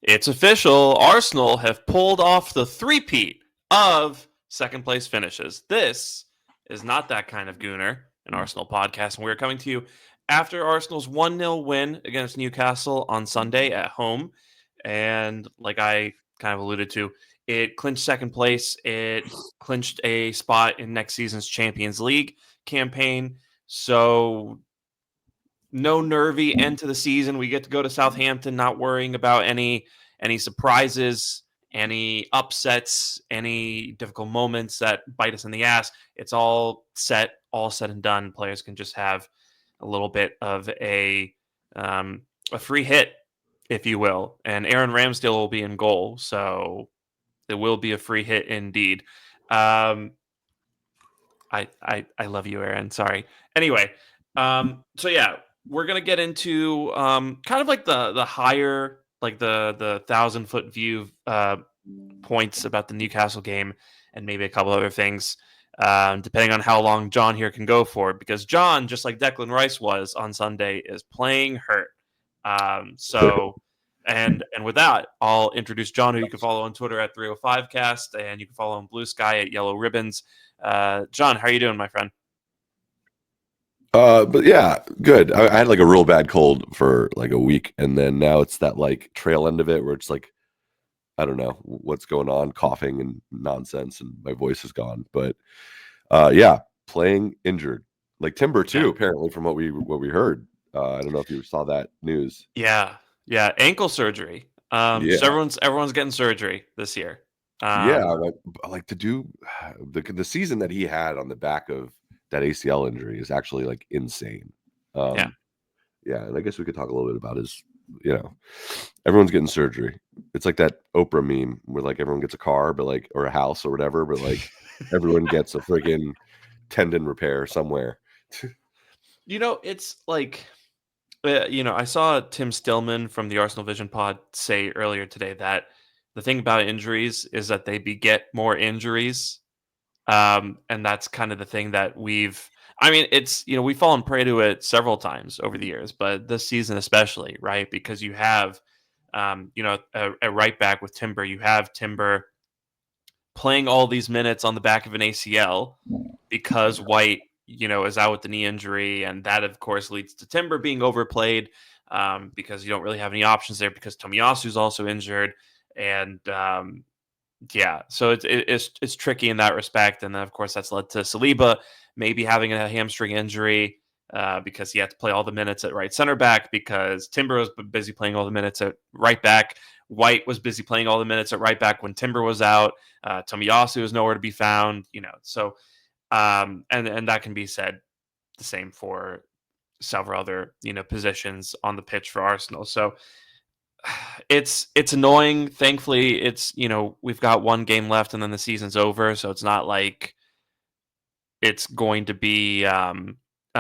It's official. Arsenal have pulled off the three-peat of second-place finishes. This is not that kind of gooner, an Arsenal podcast, and we're coming to you after Arsenal's 1-0 win against Newcastle on Sunday at home. And like I kind of alluded to, it clinched second place. It clinched a spot in next season's Champions League campaign. So no nervy end to the season. We get to go to Southampton, not worrying about any surprises, any upsets, any difficult moments that bite us in the ass. It's all said and done. Players can just have a little bit of a free hit, if you will. And Aaron Ramsdale will be in goal, so it will be a free hit indeed. I love you, Aaron. Sorry. Anyway, so yeah, we're gonna get into kind of like the higher, like the 1,000-foot view points about the Newcastle game, and maybe a couple other things, depending on how long John here can go for. Because John, just like Declan Rice was on Sunday, is playing hurt. And with that, I'll introduce John, who you can follow on Twitter at 305cast, and you can follow on Blue Sky at Yellow Ribbons. John, how are you doing, my friend? But yeah, good. I had like a real bad cold for like a week, and then now it's that like trail end of it where it's like, I don't know what's going on, coughing and nonsense, and my voice is gone. But yeah, playing injured, like Timber too, apparently from what we heard. I don't know if you saw that news. Yeah, ankle surgery. So everyone's getting surgery this year. Like to do the season that he had on the back of that ACL injury is actually like insane. And I guess we could talk a little bit about his, everyone's getting surgery. It's like that Oprah meme where like everyone gets a car, but like, or a house or whatever, but like everyone gets a friggin' tendon repair somewhere. It's like, I saw Tim Stillman from the Arsenal Vision Pod say earlier today that the thing about injuries is that they beget more injuries. And that's kind of the thing that we've fallen prey to it several times over the years, but this season especially, right? Because you have, a right back with Timber. You have Timber playing all these minutes on the back of an ACL because White, is out with the knee injury. And that, of course, leads to Timber being overplayed because you don't really have any options there because Tomiyasu's also injured. And, so it's tricky in that respect, and then of course that's led to Saliba maybe having a hamstring injury because he had to play all the minutes at right center back because Timber was busy playing all the minutes at right back. White was busy playing all the minutes at right back when Timber was out. Tomiyasu is nowhere to be found. So and that can be said the same for several other positions on the pitch for Arsenal. So it's annoying. Thankfully, it's we've got one game left and then the season's over, so it's not like it's going to be a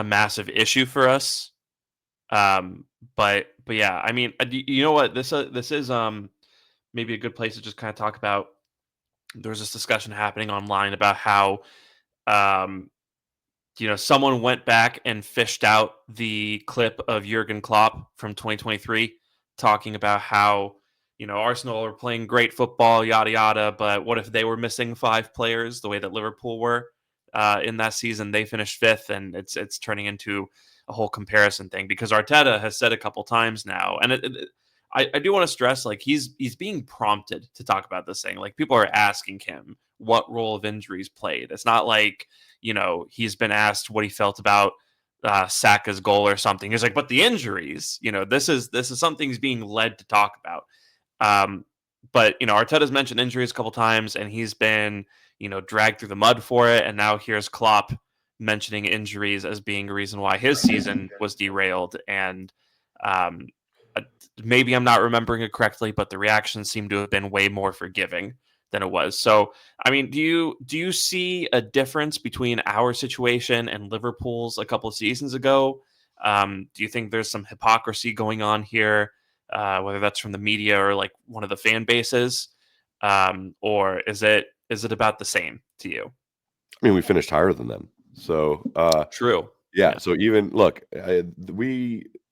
massive issue for us. But yeah, I mean, you know what? This is maybe a good place to just kind of talk about. There's this discussion happening online about how someone went back and fished out the clip of Jurgen Klopp from 2023. Talking about how, Arsenal are playing great football, yada, yada, but what if they were missing 5 players the way that Liverpool were in that season? They finished 5th, and it's turning into a whole comparison thing because Arteta has said a couple times now, and I do want to stress, like, he's being prompted to talk about this thing. Like, people are asking him what role of injuries played. It's not like, he's been asked what he felt about Saka's goal or something. He's like, but the injuries, this is something he's being led to talk about. But Arteta's mentioned injuries a couple times, and he's been dragged through the mud for it. And now here's Klopp mentioning injuries as being a reason why his season was derailed. And maybe I'm not remembering it correctly, but the reactions seem to have been way more forgiving than it was. So, I mean, do you see a difference between our situation and Liverpool's a couple of seasons ago? Do you think there's some hypocrisy going on here, whether that's from the media or like one of the fan bases, or is it about the same to you? I mean, we finished higher than them, so true. Yeah. So even look,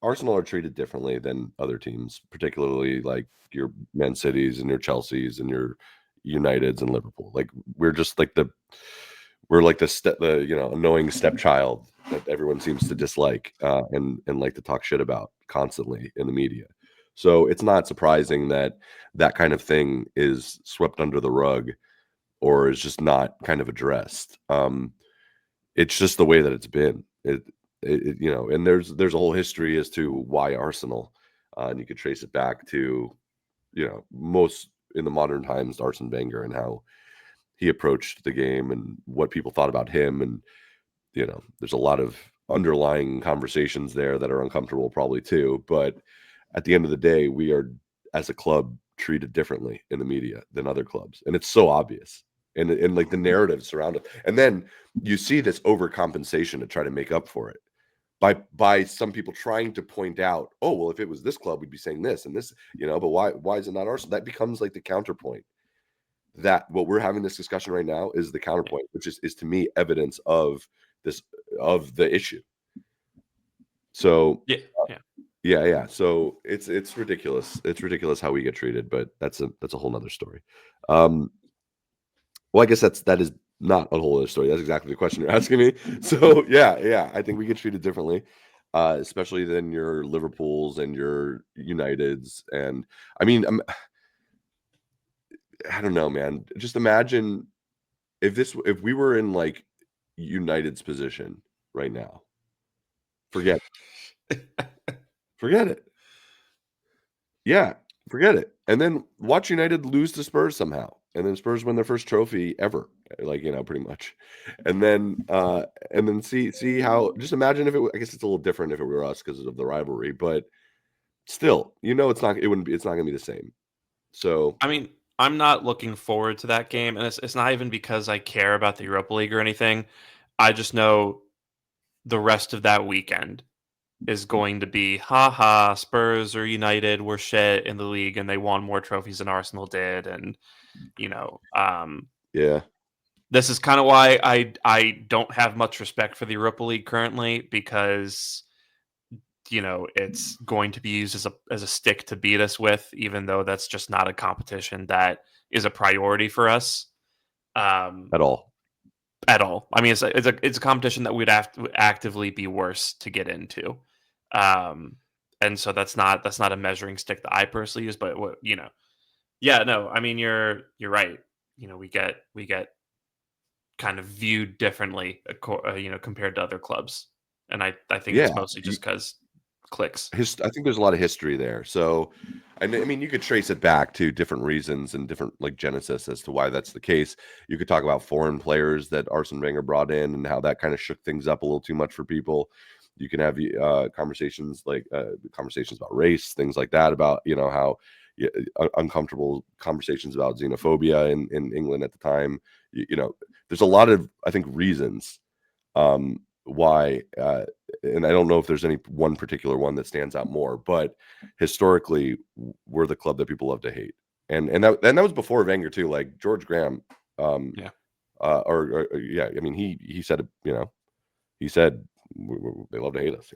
Arsenal are treated differently than other teams, particularly like your Man Cities and your Chelseas and your Uniteds and Liverpool. Like we're just like the annoying stepchild that everyone seems to dislike and like to talk shit about constantly in the media. So it's not surprising that that kind of thing is swept under the rug or is just not kind of addressed. It's just the way that it's been. And there's a whole history as to why Arsenal, and you could trace it back to, most in the modern times, Arsene Wenger and how he approached the game and what people thought about him. And, there's a lot of underlying conversations there that are uncomfortable probably too. But at the end of the day, we are, as a club, treated differently in the media than other clubs. And it's so obvious. And like the narrative surround it. And then you see this overcompensation to try to make up for it by some people trying to point out, oh, well, if it was this club, we'd be saying this and this, but why is it not Arsenal? That becomes like the counterpoint. That what we're having this discussion right now is the counterpoint, which is to me evidence of the issue. So yeah. So it's ridiculous. It's ridiculous how we get treated, but that's a whole nother story. Well, I guess that is not a whole other story. That's exactly the question you're asking me. So yeah, I think we get treated differently, especially than your Liverpools and your Uniteds. And I mean, I don't know, man. Just imagine if we were in like United's position right now. Forget it. Yeah, forget it. And then watch United lose to Spurs somehow. And then Spurs win their first trophy ever, like, pretty much. And then see how, just imagine if I guess it's a little different if it were us because of the rivalry, but still, it's not going to be the same. So, I mean, I'm not looking forward to that game, and it's not even because I care about the Europa League or anything. I just know the rest of that weekend is going to be, Spurs or United were shit in the league and they won more trophies than Arsenal did, and yeah. This is kind of why I don't have much respect for the Europa League currently, because it's going to be used as a stick to beat us with, even though that's just not a competition that is a priority for us At all. at all. I mean, it's a competition that we'd have to actively be worse to get into, and so that's not a measuring stick that I personally use. But yeah, no, I mean you're right. We get kind of viewed differently, compared to other clubs, and I think Yeah. it's mostly just because clicks. I think there's a lot of history there. So, I mean, you could trace it back to different reasons and different like genesis as to why that's the case. You could talk about foreign players that Arsene Wenger brought in and how that kind of shook things up a little too much for people. You can have conversations about race, things like that, about how uncomfortable conversations about xenophobia in England at the time. There's a lot of, I think, reasons why, and I don't know if there's any one particular one that stands out more, but historically we're the club that people love to hate. And that was before Wenger too, like George Graham. Yeah. I mean, he said, he said they love to hate us,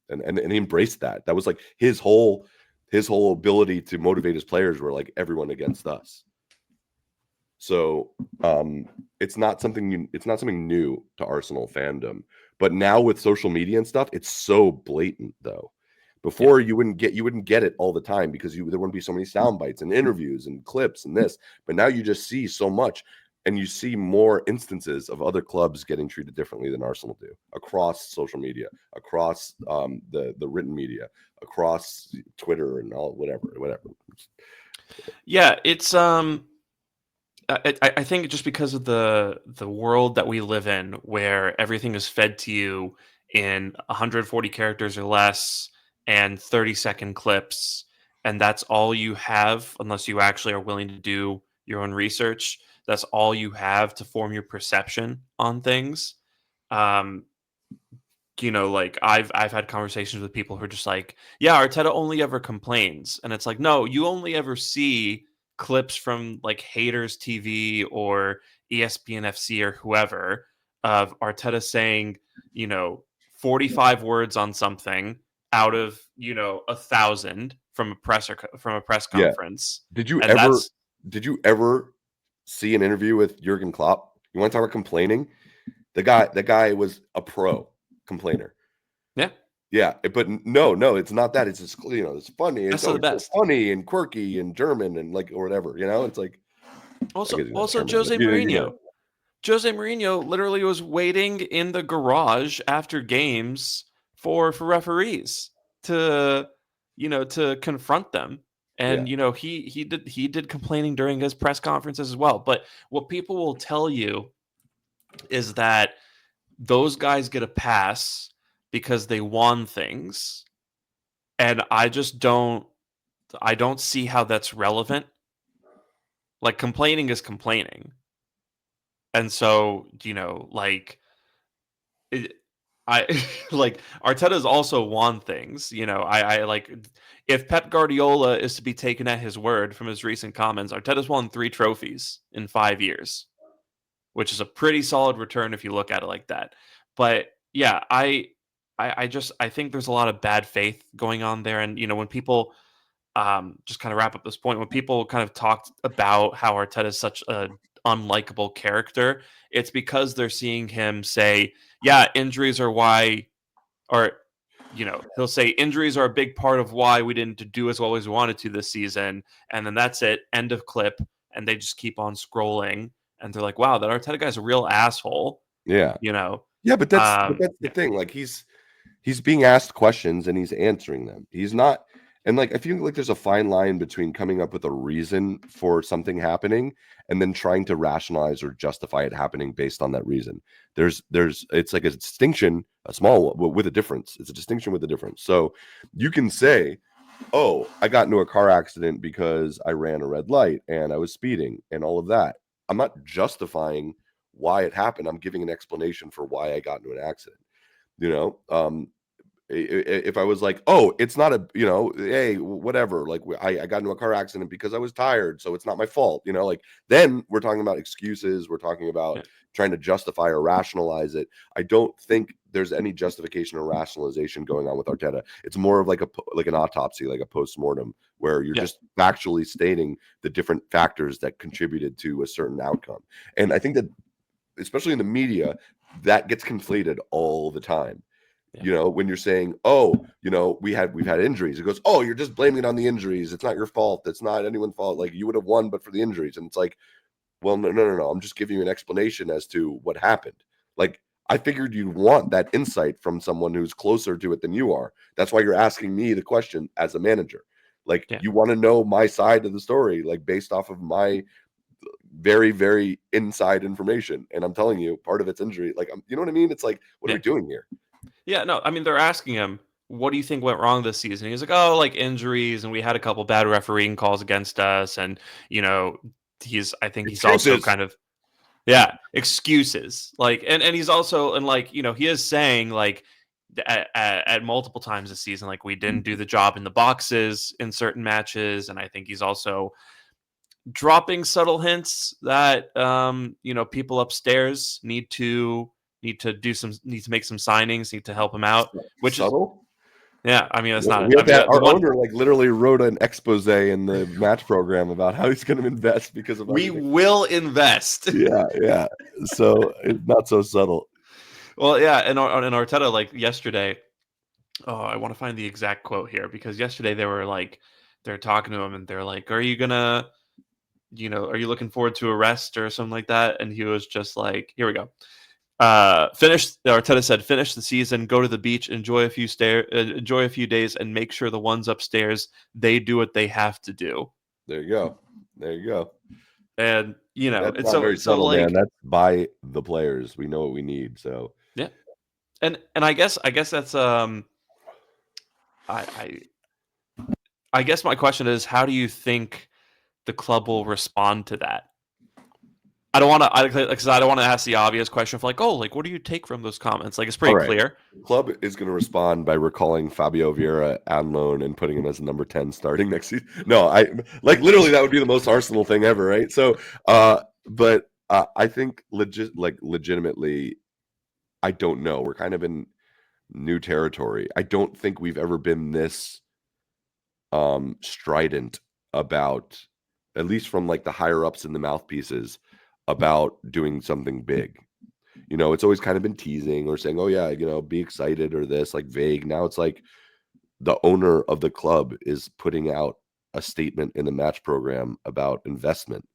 and he embraced that. That was like his whole ability to motivate his players were like everyone against us. So it's not something new to Arsenal fandom, but now with social media and stuff, it's so blatant though. Before you wouldn't get it all the time because there wouldn't be so many sound bites and interviews and clips and this, but now you just see so much, and you see more instances of other clubs getting treated differently than Arsenal do across social media, across the written media, across Twitter and all whatever. Yeah, it's I think just because of the world that we live in, where everything is fed to you in 140 characters or less and 30-second clips, and that's all you have, unless you actually are willing to do your own research. That's all you have to form your perception on things. Um, like I've had conversations with people who are just like, yeah, Arteta only ever complains, and it's like, no, you only ever see clips from like Haters TV or ESPN FC or whoever of Arteta saying, 45 words on something, out of 1,000 from a press Yeah. conference, Did you and ever that's did you ever see an interview with Jurgen Klopp? You want to talk about complaining? The guy was a pro complainer. yeah, Yeah, but no, it's not that. It's just it's funny. It's best of the you're so best. funny and quirky and German and like or whatever. It's like I Also, guess he's not also German, but Jose Mourinho. Jose Mourinho literally was waiting in the garage after games for referees to to confront them. Yeah, And he did complaining during his press conferences as well. But what people will tell you is that those guys get a pass because they won things. And I don't see how that's relevant. Like complaining is complaining. And so, it, I like Arteta's also won things. I like if Pep Guardiola is to be taken at his word from his recent comments, Arteta's won 3 trophies in 5 years, which is a pretty solid return if you look at it like that. But yeah, I think there's a lot of bad faith going on there, and when people just kind of wrap up this point, when people kind of talked about how Arteta is such a unlikable character, it's because they're seeing him say, "Yeah, injuries are why," or he'll say injuries are a big part of why we didn't do as well as we wanted to this season, and then that's it, end of clip, and they just keep on scrolling, and they're like, "Wow, that Arteta guy's a real asshole," yeah, you know. yeah. But that's the Yeah, thing. Like he's being asked questions and he's answering them. He's not, and like I feel like there's a fine line between coming up with a reason for something happening and then trying to rationalize or justify it happening based on that reason. It's like a distinction, a small one, with a difference. It's a distinction with a difference. So you can say, "Oh, I got into a car accident because I ran a red light and I was speeding and all of that." I'm not justifying why it happened. I'm giving an explanation for why I got into an accident. You know, if I was like, "Oh, it's not a, hey, whatever, like I got into a car accident because I was tired, so it's not my fault," like then we're talking about excuses, we're talking about yeah, trying to justify or rationalize it. I don't think there's any justification or rationalization going on with Arteta. It's more of like like an autopsy, like a post-mortem, where you're yeah, just factually stating the different factors that contributed to a certain outcome. And I think that, especially in the media, that gets conflated all the time. yeah, When you're saying, "Oh, we've had injuries," it goes, "Oh, you're just blaming it on the injuries. It's not your fault. It's not anyone's fault. Like you would have won, but for the injuries." And it's like, well, no, no, no, no. I'm just giving you an explanation as to what happened. Like I figured you'd want that insight from someone who's closer to it than you are. That's why you're asking me the question as a manager. Like yeah, you want to know my side of the story, like based off of my very, very inside information. And I'm telling you, part of it's injury. Like, you know what I mean? It's like, what are yeah. we doing here? Yeah, no, I mean, they're asking him, "What do you think went wrong this season?" He's like, "Oh, like injuries, and we had a couple bad refereeing calls against us, and you know, I think he's also Excuses. kind of yeah, excuses, like, and he's also and like he is saying like at multiple times this season, like we didn't do the job in the boxes in certain matches, and I think he's also dropping subtle hints that people upstairs need to make some signings, need to help him out, which is Subtle. yeah, I mean it's not We I have mean that. the Our one owner like literally wrote an expose in the match program about how he's going to invest because of we everything. will invest. Yeah, yeah. So it's not so subtle. Well, yeah, and Arteta like yesterday. Oh, I want to find the exact quote here because yesterday they're talking to him and they're like, "Are you gonna, are you looking forward to a rest or something like that?" And he was just like, "Here we go. Arteta said, finish the season, go to the beach, enjoy a few days, and make sure the ones upstairs they do what they have to do." There you go. There you go. And That's and not so very subtle, man. like That's by the players. We know what we need. So yeah, and I guess that's I I I guess my question is, how do you think the club will respond to that? I don't want to, because I don't want to ask the obvious question of like, oh, like, what do you take from those comments? Like, it's all pretty right. clear. The club is going to respond by recalling Fabio Vieira on loan and putting him as a number 10 starting next season. No, I like literally that would be the most Arsenal thing ever, right? So, but I think legitimately, I don't know. We're kind of in new territory. I don't think we've ever been this strident about, at least from like the higher ups and the mouthpieces, about doing something big. You know, it's always kind of been teasing or saying, oh yeah, you know, be excited or this, like vague. Now it's like the owner of the club is putting out a statement in the match program about investment.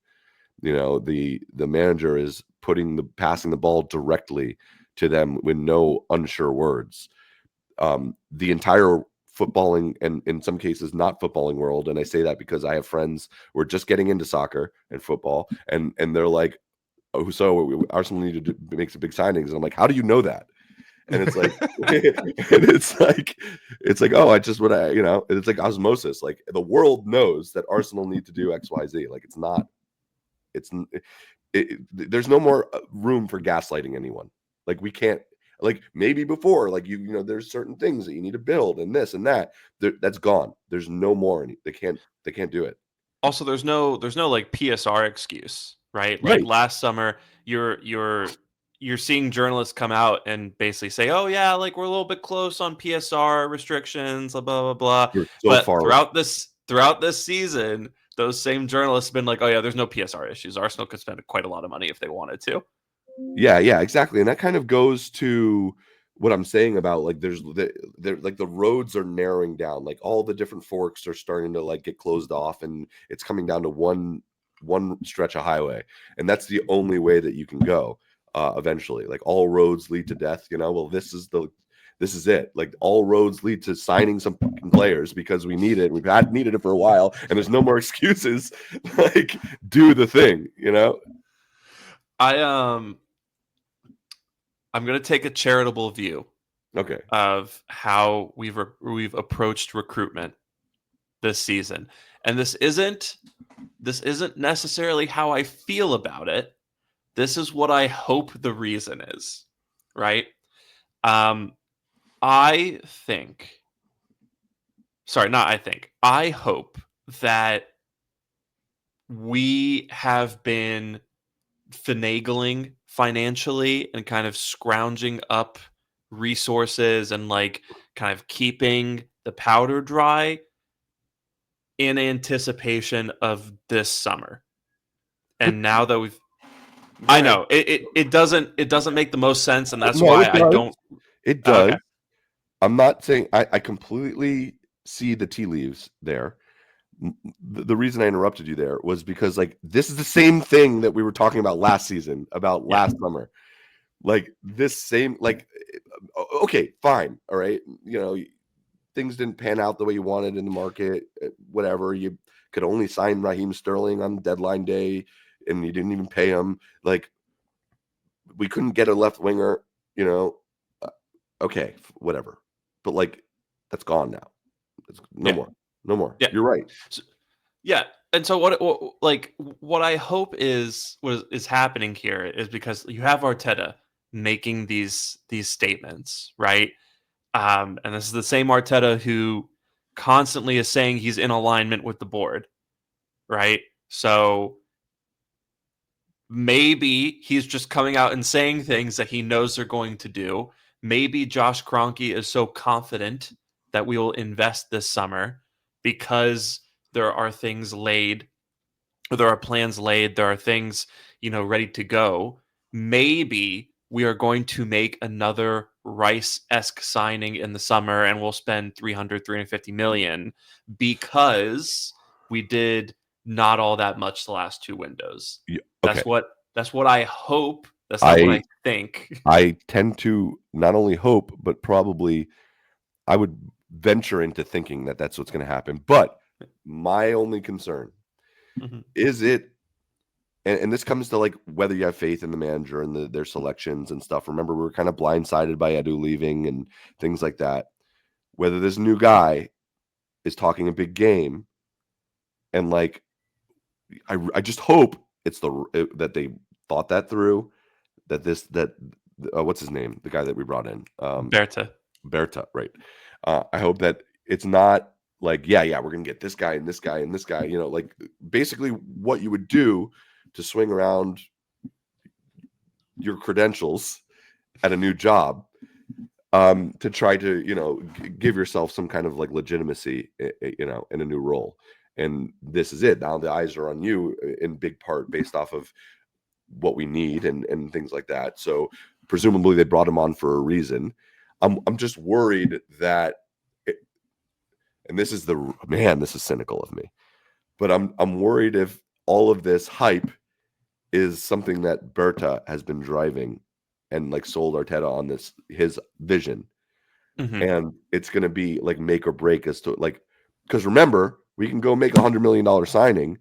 You know, the manager is passing the ball directly to them with no unsure words. The entire footballing, and in some cases not footballing world, and I say that because I have friends who are just getting into soccer and football, and they're like, oh, so Arsenal need to make some big signings, and I'm like, how do you know that? And it's like, and it's like, oh, I just what I, you know, it's like osmosis. Like the world knows that Arsenal need to do X, Y, Z. Like it's not, there's no more room for gaslighting anyone. Like we can't, like maybe before, like you know, there's certain things that you need to build and this and that. That's gone. There's no more. They can't do it. Also, there's no like PSR excuse, right? Like Right. last summer, you're seeing journalists come out and basically say, "Oh yeah, like we're a little bit close on PSR restrictions, blah blah blah." You're so But far away. throughout this season, those same journalists have been like, "Oh yeah, there's no PSR issues. Arsenal could spend quite a lot of money if they wanted to." Yeah, exactly. And that kind of goes to what I'm saying about like there like the roads are narrowing down. Like all the different forks are starting to like get closed off, and it's coming down to one stretch of highway. And that's the only way that you can go eventually. Like all roads lead to death, you know. Well, this is it. Like all roads lead to signing some players because we need it. We've needed it for a while, and there's no more excuses. Like do the thing, you know. I I'm gonna take a charitable view Okay. of how we've approached recruitment this season, and this isn't necessarily how I feel about it. This is what I hope the reason is, right? Um, I think, sorry, not I think, I hope that we have been finagling financially and kind of scrounging up resources and like kind of keeping the powder dry in anticipation of this summer. And now that we've I know it doesn't make the most sense, and that's No, why it I does. don't. It does. Okay, I'm not saying I completely see the tea leaves there. The reason I interrupted you there was because like this is the same thing that we were talking about last season, about yeah, last summer. Like this same like okay, fine. All right. You know, things didn't pan out the way you wanted in the market, whatever. You could only sign Raheem Sterling on deadline day and you didn't even pay him. Like we couldn't get a left winger, you know. Okay, whatever. But like that's gone now. It's no yeah, more. No more. yeah, You're right. so, yeah. And so what I hope is happening here is because you have Arteta making these statements, right? And this is the same Arteta who constantly is saying he's in alignment with the board, right? So maybe he's just coming out and saying things that he knows they're going to do. Maybe Josh Kroenke is so confident that we will invest this summer because there are things laid, or there are plans laid, there are things, ready to go. Maybe we are going to make another Rice-esque signing in the summer and we'll spend 350 million because we did not all that much the last two windows. Okay. That's what I hope. That's not what I I think. I tend to not only hope, but probably I would venture into thinking that that's what's going to happen. But my only concern Mhm. is it, and this comes to like whether you have faith in the manager and their selections and stuff. Remember, we were kind of blindsided by Edu leaving and things like that. Whether this new guy is talking a big game, and like I just hope it's that they thought that through. That what's his name? The guy that we brought in, Berta. Berta, right? I hope that it's not like, yeah, we're gonna get this guy and this guy and this guy. You know, like basically what you would do to swing around your credentials at a new job. to try to, give yourself some kind of like legitimacy, in a new role. And this is it. Now the eyes are on you in big part based off of what we need and things like that. So presumably they brought him on for a reason. I'm just worried that, and this is this is cynical of me, but I'm worried if all of this hype is something that Berta has been driving and like sold Arteta on his vision. Mm-hmm. And it's going to be like make or break as to like, because remember, we can go make $100 million signing,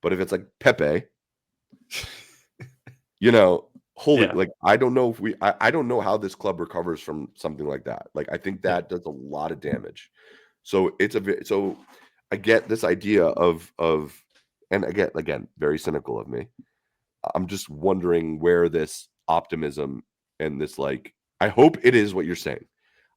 but if it's like Pepe, holy, Yeah. like, I don't know if I don't know how this club recovers from something like that. Like, I think Yeah. that does a lot of damage. So so I get this idea of, and again, very cynical of me. I'm just wondering where this optimism and this, like, I hope it is what you're saying.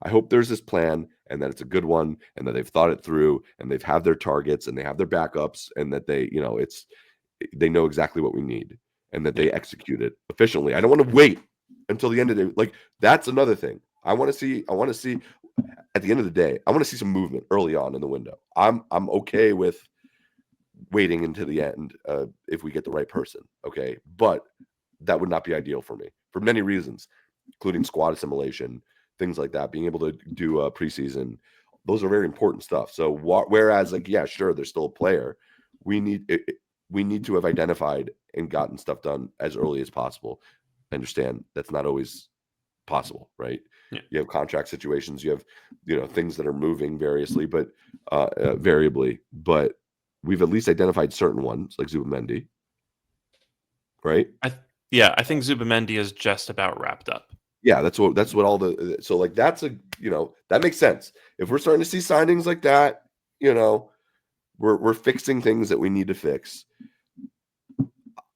I hope there's this plan and that it's a good one and that they've thought it through and they've had their targets and they have their backups and that they know exactly what we need and that they Yeah. execute it efficiently. I don't want to wait until the end of the, like, that's another thing. I want to see at the end of the day, I want to see some movement early on in the window. I'm okay with waiting into the end if we get the right person. Okay. But that would not be ideal for me for many reasons, including squad assimilation, things like that, being able to do a preseason. Those are very important stuff. So whereas, like, yeah, sure, there's still a player. We need to have identified and gotten stuff done as early as possible. I understand that's not always possible, right? Yeah. You have contract situations, you have things that are moving variously, but variably. But we've at least identified certain ones, like Zubamendi, right? I think Zubamendi is just about wrapped up. Yeah, that's what all so like that's that makes sense. If we're starting to see signings like that, we're fixing things that we need to fix.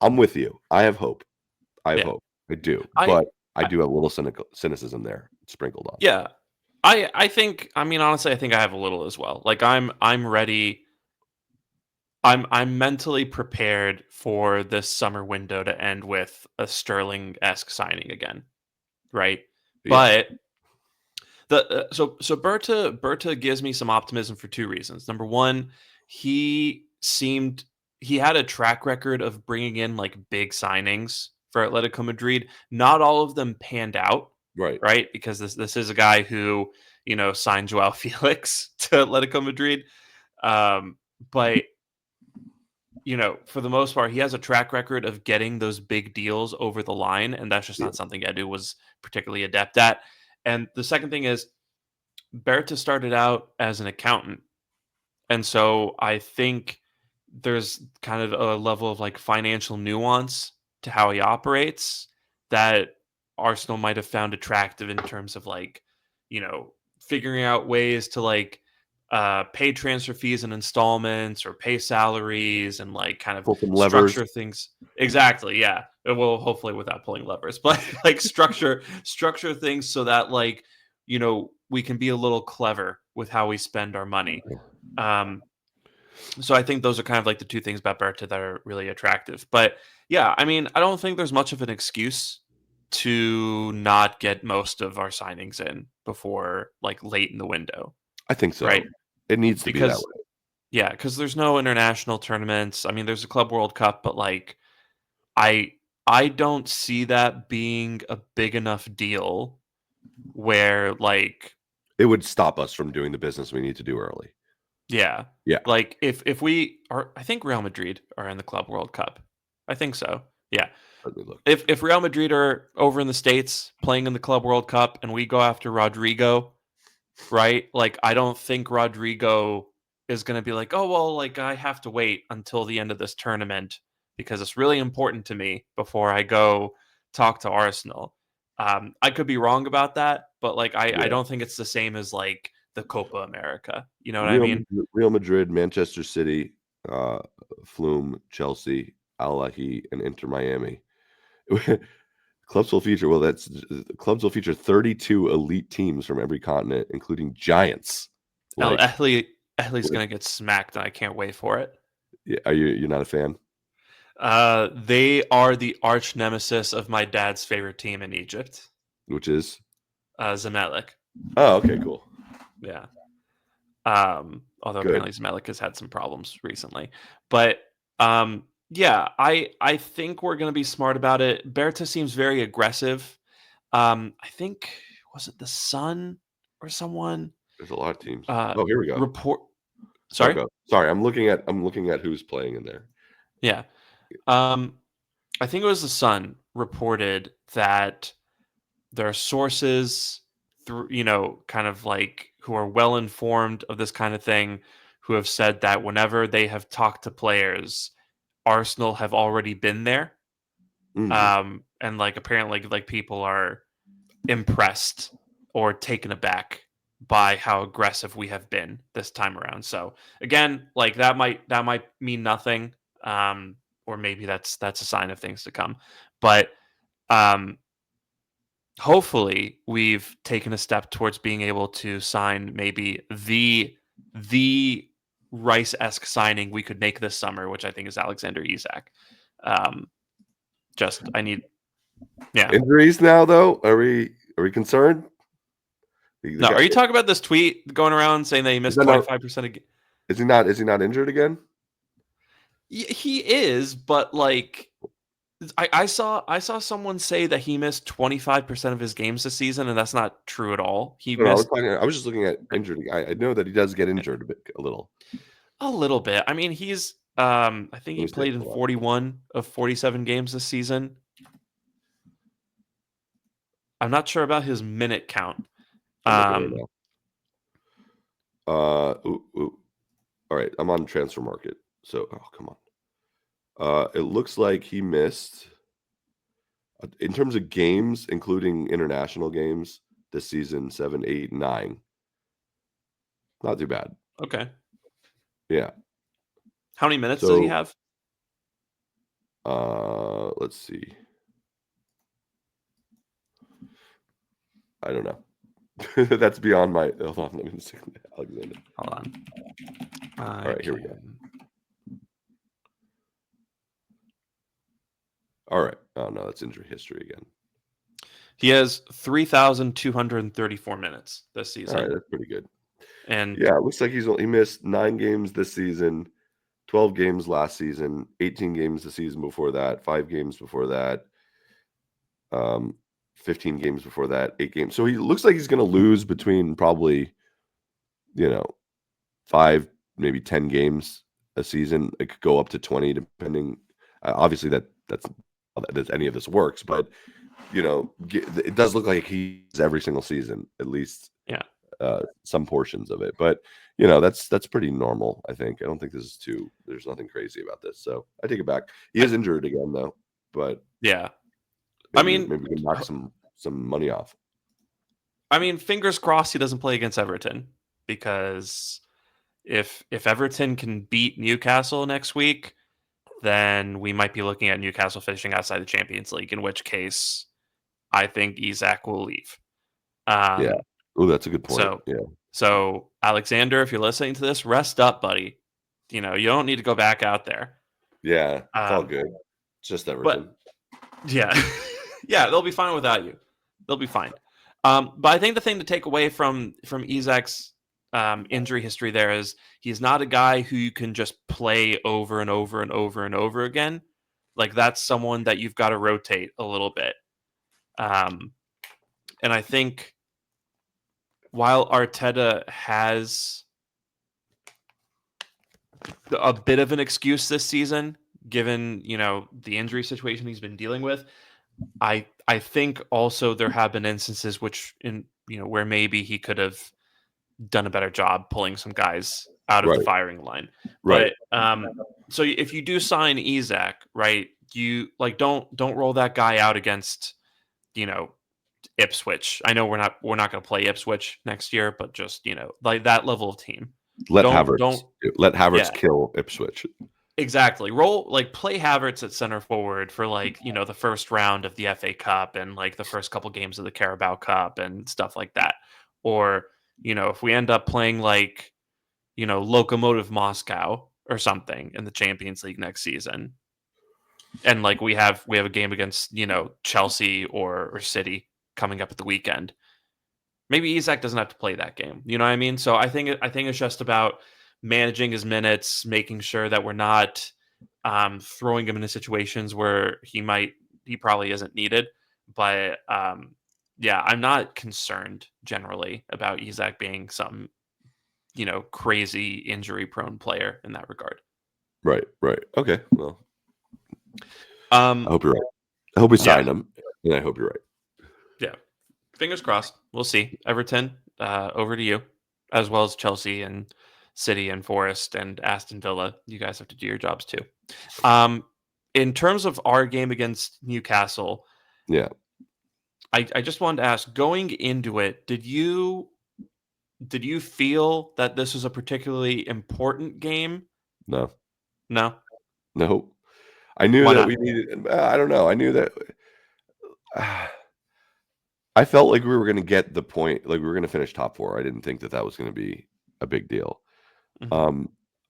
I'm with you. I have hope. I have Yeah. hope. I do. I But I do have a little cynicism there sprinkled on. Yeah. I think, I mean, honestly, I think I have a little as well. Like I'm ready. I'm mentally prepared for this summer window to end with a Sterling-esque signing again, right? Yeah. But so Berta gives me some optimism for two reasons. Number one, he had a track record of bringing in like big signings for Atletico Madrid. Not all of them panned out, Right. right? Because this is a guy who signed Joao Felix to Atletico Madrid, but for the most part, he has a track record of getting those big deals over the line, and that's just Yeah. not something Edu was particularly adept at. And the second thing is, Berta started out as an accountant, and so I think there's kind of a level of like financial nuance to how he operates that Arsenal might have found attractive in terms of like, figuring out ways to like pay transfer fees and installments or pay salaries and like kind of Pull some levers. structure things. Exactly. Yeah. Well, hopefully without pulling levers, but like structure things so that like, we can be a little clever with how we spend our money. Um, so I think those are kind of like the two things about Berta that are really attractive. But yeah, I mean, I don't think there's much of an excuse to not get most of our signings in before like late in the window, I think so. right? It needs to be that Because way. yeah, because there's no international tournaments. I mean, there's a Club World Cup, but like I I don't see that being a big enough deal where like It would stop us from doing the business we need to do early. yeah. Yeah. Like if we are, I think Real Madrid are in the Club World Cup. I think so. Yeah. Let me look. If Real Madrid are over in the States playing in the Club World Cup and we go after Rodrigo, right? Like I don't think Rodrigo is going to be like, "Oh, well, like I have to wait until the end of this tournament because it's really important to me before I go talk to Arsenal." I could be wrong about that, but like I Yeah. don't think it's the same as like the Copa America. You know what I Real mean? Real Madrid, Manchester City, uh, Flume, Chelsea, Al Ahly, and Inter Miami. Clubs will feature clubs will feature 32 elite teams from every continent, including giants. El Like, Ehly's like, gonna get smacked, and I can't wait for it. yeah, you're not a fan? They are the arch nemesis of my dad's favorite team in Egypt. Which is, Zamalek. Oh, okay, cool. Yeah. Although Good. apparently Zamalek has had some problems recently. But yeah, I think we're going to be smart about it. Berta seems very aggressive. I think, was it the Sun or someone? There's a lot of teams. Uh, Oh, here we go. report. Oh, Sorry. go. Sorry, I'm looking at who's playing in there. Yeah. Um, I think it was the Sun reported that there are sources through, kind of like who are well informed of this kind of thing, who have said that whenever they have talked to players, Arsenal have already been there. Mhm. And like apparently like people are impressed or taken aback by how aggressive we have been this time around. So again, like that might mean nothing. Or maybe that's a sign of things to come. But um hopefully we've taken a step towards being able to sign maybe the Rice-esque signing we could make this summer, which I think is Alexander Isak. Um, just I need, yeah. Injuries now, though? Are we concerned? The No, guy are you talking about this tweet going around saying that he is missed that not 25% of? is he not injured again? He is, but like I saw someone say that he missed 25% of his games this season, and that's not true at all. He No, missed I was just looking at injured. I know that he does get injured a little. a little bit. I mean, he's I think Let he me see. played in Hold on. 41 of 47 games this season. I'm not sure about his minute count. I'm looking right Um, now. Ooh. All right, I'm on transfer market. So, oh, come on. It looks like he missed in terms of games, including international games this season, 7, 8, 9. Not too bad. okay. Yeah. How many minutes does he So, have? let's see. I don't know. That's beyond my. Hold on, let me see. Alexander. Hold on. All right, here we go. All right. Oh no, that's injury history again. He has 3,234 minutes this All right, season. that's pretty good. And Yeah, it looks like he missed 9 games this season, 12 games last season, 18 games the season before that, 5 games before that, um, 15 games before that, 8 games. So he looks like he's going to lose between probably, 5, maybe 10 games a season. It could go up to 20 depending. Obviously, that's any of this works, but it does look like he's every single season, at least yeah. some portions of it. But that's pretty normal. I think. I don't think there's nothing crazy about this. So I take it back. He is injured again though, but Yeah. maybe we can knock some money off. I mean, fingers crossed he doesn't play against Everton, because if Everton can beat Newcastle next week, then we might be looking at Newcastle finishing outside the Champions League, in which case I think Isak will leave. Yeah. Oh, that's a good point. So Yeah. so Alexander, if you're listening to this, rest up, buddy. You don't need to go back out there. Yeah. It's all Um, good. It's just but Everton. yeah, yeah, they'll be fine without you. They'll be fine. But I think the thing to take away from Isak's injury history there is he's not a guy who you can just play over and over and over and over again. Like, that's someone that you've got to rotate a little bit. And I think while Arteta has a bit of an excuse this season, given the injury situation he's been dealing with, I think also there have been instances where maybe he could have done a better job pulling some guys out of the Right. firing line. Right. But so if you do sign Isak, right, you don't roll that guy out against Ipswich. I know we're not going to play Ipswich next year, but just like that level of team. Let Don't Havertz yeah, kill Ipswich. exactly. Play Havertz at center forward for the first round of the FA Cup and like the first couple games of the Carabao Cup and stuff like that. Or, if we end up playing Lokomotiv Moscow or something in the Champions League next season, and like we have a game against Chelsea or City coming up at the weekend, maybe Isak doesn't have to play that game. You know what I mean? So I think it's just about managing his minutes, making sure that we're not throwing him into situations where he probably isn't needed. But yeah, I'm not concerned generally about Isak being some crazy injury prone player in that regard. Right, right. Okay. Well, I Um, hope you're right. I hope we yeah, sign him, and I hope you're right. yeah. Fingers crossed. We'll see. Everton, over to you, as well as Chelsea and City and Forest and Aston Villa. You guys have to do your jobs too. Um, in terms of our game against Newcastle, Yeah. I just wanted to ask, going into it, did you feel that this was a particularly important game? No. No? No. I knew Why that not? we needed. I don't know. I knew that. I felt like we were going to get the point. Like we were going to finish top four. I didn't think that that was going to be a big deal. Hmm. Um,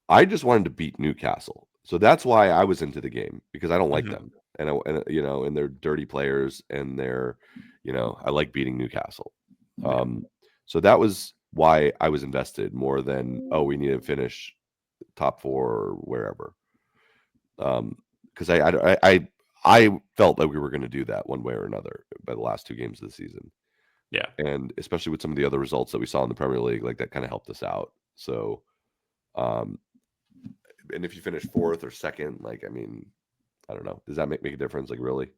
I just wanted to beat Newcastle, so that's why I was into the game because I don't like Hmm. them, and they're dirty players, and I like beating Newcastle. Yeah. Um, so that was why I was invested more than we need to finish top four or wherever. Because I felt like we were going to do that one way or another by the last two games of the season, Yeah. and especially with some of the other results that we saw in the Premier League, like that kind of helped us out. So, um, and if you finish fourth or second, like I mean, I don't know, does that make a difference? Like really?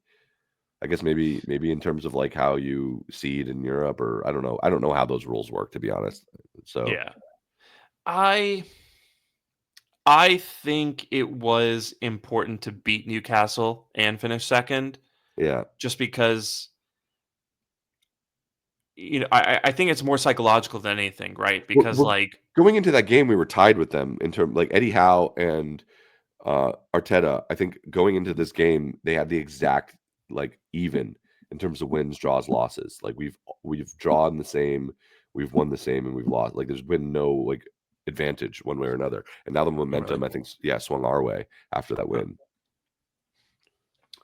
I guess maybe in terms of like how you seed in Europe, or I don't know. I don't know how those rules work to be honest. So Yeah. I I think it was important to beat Newcastle and finish second, yeah, just because I think it's more psychological than anything, right? Because we're like going into that game, we were tied with them in terms like Eddie Howe and Arteta. I think going into this game, they had the exact like even in terms of wins, draws, losses. Like we've drawn the same, we've won the same, and we've lost. Like there's been no like advantage one way or another. And now the really. momentum, I think, swung our way after that win.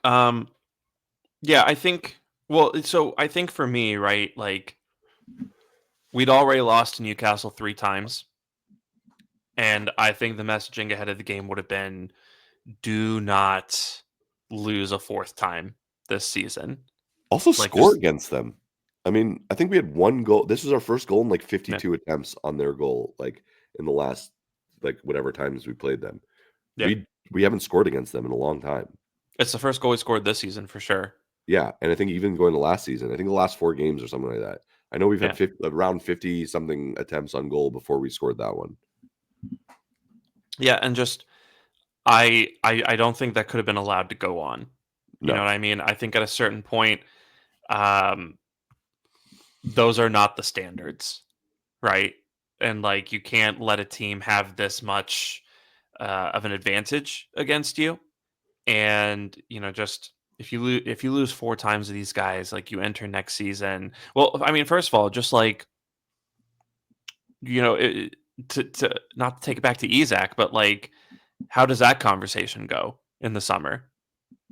Um yeah, I think so I think for me, right, like we'd already lost to Newcastle 3 times, and I think the messaging ahead of the game would have been do not lose a fourth time this season. Also, Like score just against them. I mean, I think we had one goal. This was our first goal in like yeah, 52 attempts on their goal, like in the last like whatever times we played them. yeah. We haven't scored against them in a long time. It's the first goal we scored this season for sure. Yeah, and I think even going to last season, I think the last 4 games or something like that. I know we've had Yeah. around 50 something attempts on goal before we scored that one. Yeah, and just I don't think that could have been allowed to go on. You know No. what I mean? I think at a certain point, um, those are not the standards, right? And like you can't let a team have this much of an advantage against you. And just if you lose 4 times to these guys, like you enter next season. Well, I mean, first of all, just like to not to take it back to Isaac, but like, how does that conversation go in the summer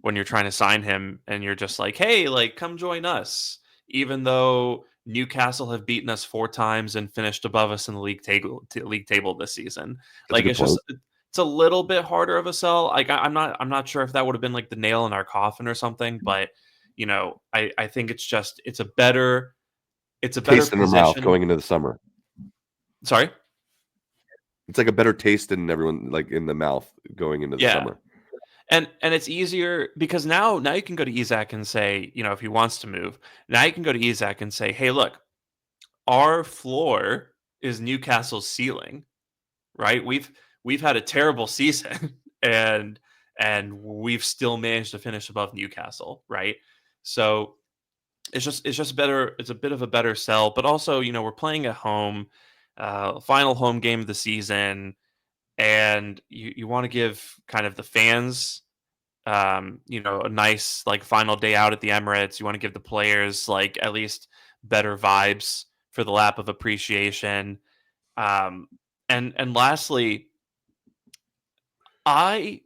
when you're trying to sign him and you're just like, hey, like, come join us, even though Newcastle have beaten us 4 times and finished above us in the league table this season. That's a Like, good it's just point. it's a little bit harder of a sell. Like, I'm not sure if that would have been like the nail in our coffin or something, but I think it's a better Taste in their mouth position. going into the summer. Sorry. It's like a better taste in everyone like in the mouth going into the Yeah. summer. And it's easier because now you can go to Isaac and say, if he wants to move, now you can go to Isaac and say, hey, look, our floor is Newcastle's ceiling, right? We've had a terrible season and we've still managed to finish above Newcastle, right? So it's just better. It's a bit of a better sell, but also, we're playing at home, final home game of the season, and you want to give kind of the fans a nice like final day out at the Emirates. You want to give the players like at least better vibes for the lap of appreciation. Um, and lastly, I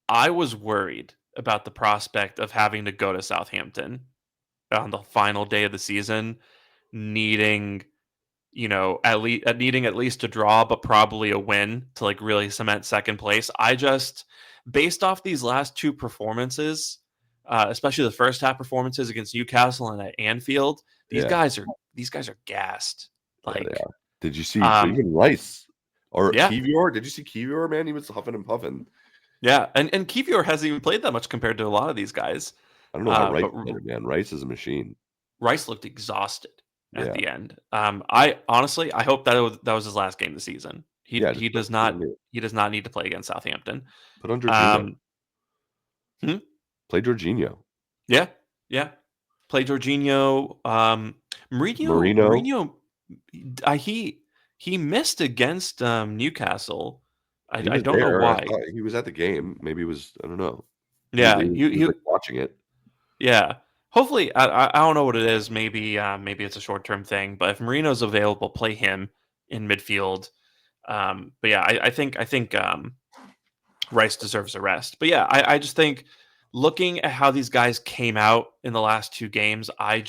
I was worried about the prospect of having to go to Southampton on the final day of the season. needing, at least a draw, but probably a win to like really cement second place. I just, based off these last two performances, especially the first half performances against Newcastle and at Anfield, these Yeah, guys are gassed. yeah, they Like, are. Did you see um, even Rice or yeah, Kivior? Did you see Kivior? Man, he was huffing and puffing. yeah, and Kivior hasn't even played that much compared to a lot of these guys. I don't know how Rice But did it, man. Rice is a machine. Rice looked exhausted at Yeah, the end. I honestly, I hope that was his last game of the season. yeah. Just He does not need to play against Southampton. put on Jorginho. Um, hmm? Play Jorginho. Yeah, yeah. Play Jorginho. Marino. Mourinho. Uh, he he missed against Newcastle. He I was don't know there. I why. thought he was at the game. Maybe it was. I don't know. Yeah, He was like watching it. yeah. Hopefully, I don't know what it is. Maybe it's a short term thing. But if Marino's available, play him in midfield. But yeah, I think Rice deserves a rest. But yeah, I just think looking at how these guys came out in the last two games, I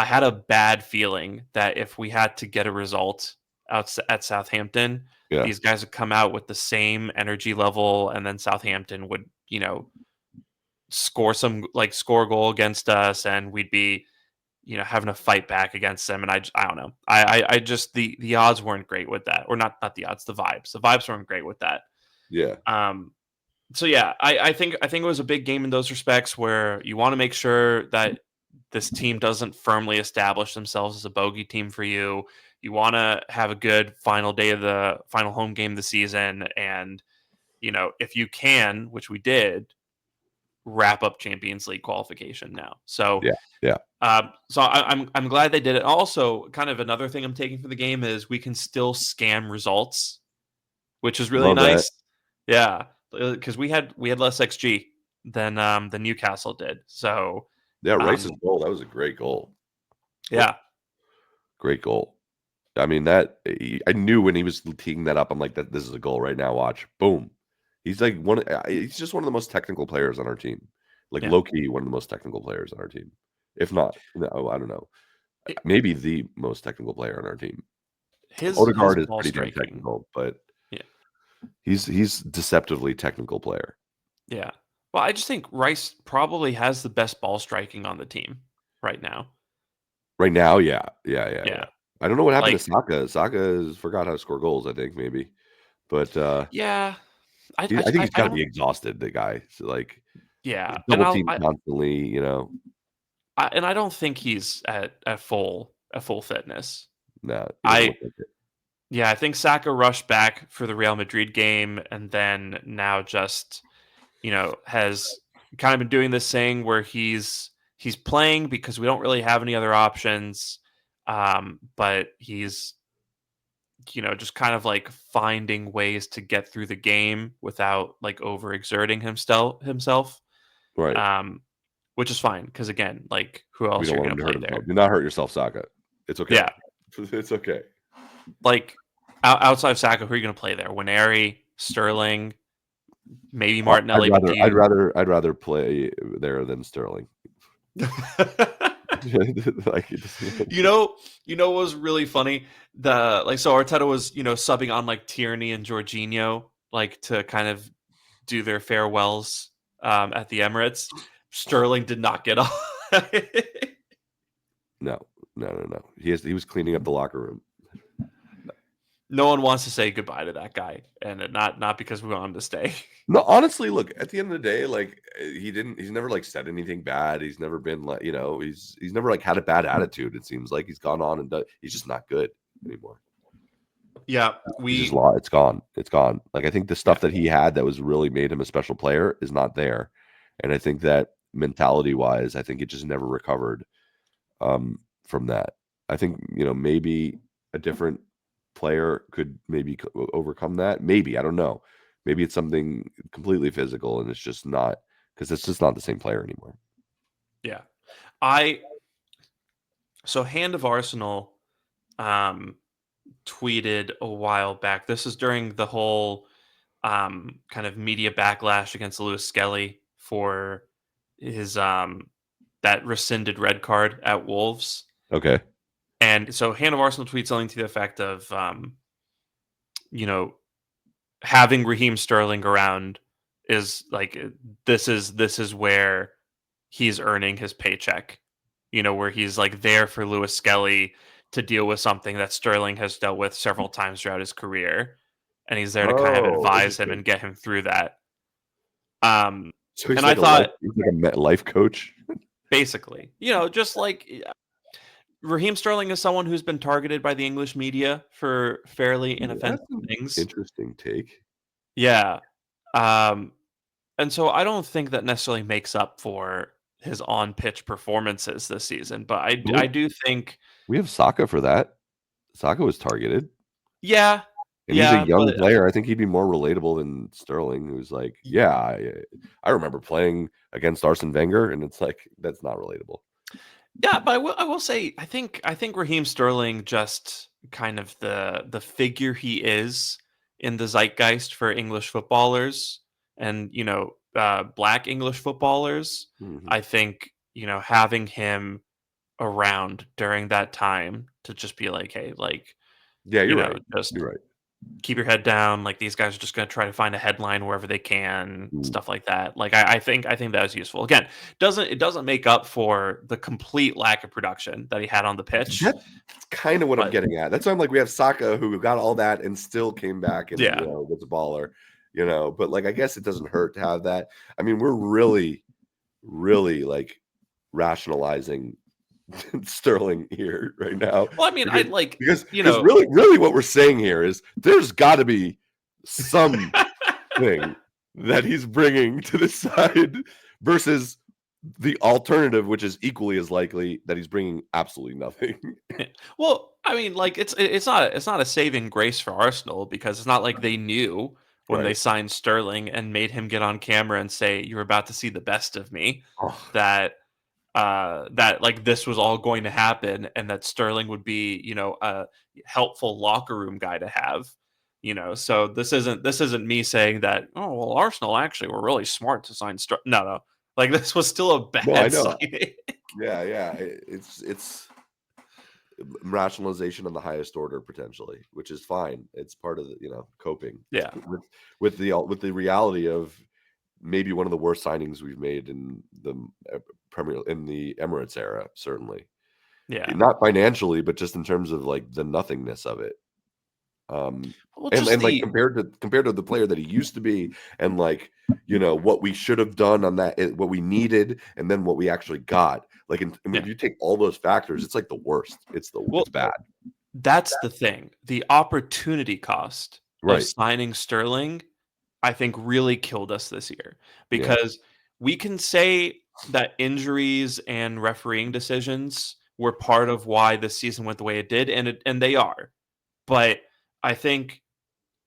had a bad feeling that if we had to get a result out at Southampton, Yeah, these guys would come out with the same energy level, and then Southampton would, score a goal against us, and we'd be, having to fight back against them. And I don't know. I just the odds weren't great with that, or not the odds, the vibes. The vibes weren't great with that. yeah, Um, so yeah, I think it was a big game in those respects where you want to make sure that this team doesn't firmly establish themselves as a bogey team for you. You want to have a good final day of the final home game of the season, and if you can, which we did, wrap up Champions League qualification now. So, yeah, yeah. I'm glad they did it. Also, kind of another thing I'm taking for the game is we can still scam results, which is really Love that. nice. Yeah, because we had less XG than Newcastle did. So, Yeah, Rice's um, goal. That was a great goal. Oh, yeah, great goal. I mean, I knew when he was teeing that up. I'm like, that this is a goal right now. Watch, boom. He's like he's just one of the most technical players on our team. Like yeah. low key, one of the most technical players on our team. If not, no, I don't know. It- Maybe the most technical player on our team. his Odegaard is ball pretty damn striking. technical, but Yeah, he's deceptively technical player. yeah. Well, I just think Rice probably has the best ball striking on the team right now. Right now, yeah, yeah, yeah, yeah. Yeah, I don't know what happened to like Saka. Saka forgot how to score goals, I think maybe, but yeah. I think he's I got to don't. be exhausted. The guy, so like Yeah, and double team constantly. I don't think he's at full fitness. No, he doesn't I look like it. Yeah, I think Saka rushed back for the Real Madrid game, and then now just has kind of been doing this thing where he's playing because we don't really have any other options, but he's just kind of like finding ways to get through the game without like overexerting himself, Right. um, which is fine because again, like who We else don't are you want gonna him to hurt play himself. there? Do not hurt yourself, Saka. It's okay. Yeah, It's okay. like outside of Saka, who are you gonna play there? Wineri, Sterling, maybe I'd Martinelli, but rather I'd rather I'd rather play there than Sterling. Like it just, what was really funny? So Arteta was, subbing on like Tierney and Jorginho, like to kind of do their farewells at the Emirates. Sterling did not get off. no, no, no, no. He was cleaning up the locker room. No one wants to say goodbye to that guy, and not because we want him to stay. No, honestly, look, at the end of the day, like he's never like said anything bad. He's never been like, he's never like had a bad attitude. It seems like he's gone on and done, he's just not good anymore. Yeah, He's just lost. It's gone. It's gone. Like I think the yeah, stuff that he had that was really made him a special player is not there. And I think that mentality wise, I think it just never recovered from that. I think, maybe a different player could maybe overcome that. Maybe, I don't know. Maybe it's something completely physical and it's just not because it's just not the same player anymore. yeah. I So Hand of Arsenal um, tweeted a while back. This is during the whole kind of media backlash against Lewis Skelly for his that rescinded red card at Wolves. Okay. And so Hand of Arsenal tweets something to the effect of, you know, having Raheem Sterling around is like this is where he's earning his paycheck. Where he's like there for Lewis Skelly to deal with something that Sterling has dealt with several times throughout his career, and he's there to kind of Oh, advise him interesting. and get him through that. So he's And I like a life thought he's like a life coach? basically, just like Raheem Sterling is someone who's been targeted by the English media for fairly Yeah, inoffensive that's an things. interesting take. Yeah. Um, and so I don't think that necessarily makes up for his on-pitch performances this season, but I Well, do think, we have Saka for that. Saka was targeted, yeah, and he's a young but player. I think he'd be more relatable than Sterling, who's like, "Yeah, I remember playing against Arsene Wenger," and it's like, that's not relatable. yeah, but I will say I think Raheem Sterling, just kind of the figure he is in the zeitgeist for English footballers and black English footballers. Mhm. I think having him around during that time to just be like, hey, like Yeah, you're right. just You're right. keep your head down. Like these guys are just going to try to find a headline wherever they can, Mm. stuff like that. Like I think that was useful. Again, doesn't make up for the complete lack of production that he had on the pitch, That's kind of what I'm but getting at. That's why I'm like, we have Saka who got all that and still came back and, yeah, was a baller, but, like, I guess it doesn't hurt to have that. I mean, we're really, really, like, rationalizing Sterling here right now well, I mean, I because like because you because know, really, really what we're saying here is there's gotta be something that he's bringing to the side versus the alternative, which is equally as likely that he's bringing absolutely nothing. well, I mean, like it's not a saving grace for Arsenal, because it's not like they knew when they Right. signed Sterling and made him get on camera and say you're about to see the best of me, Oh, that that like this was all going to happen, and that Sterling would be a helpful locker room guy to have. So this isn't me saying that, oh well, Arsenal actually were really smart to sign no, like this was still a no, I bad know. signing. Yeah, yeah. It's rationalization on the highest order potentially, which is fine. It's part of the, coping Yeah, with the reality of maybe one of the worst signings we've made in the in the Emirates era, certainly. yeah. Not financially, but just in terms of like the nothingness of it. Um, Well, and just like the compared to the player that he used to be, and like what we should have done on that, what we needed, and then what we actually got. Like, I mean, yeah. if you take all those factors, it's like the worst. Well, It's bad. that's the thing. The opportunity cost of Right. signing Sterling, I think, really killed us this year, Yeah. because we can say that injuries and refereeing decisions were part of why the season went the way it did, and they are. But I think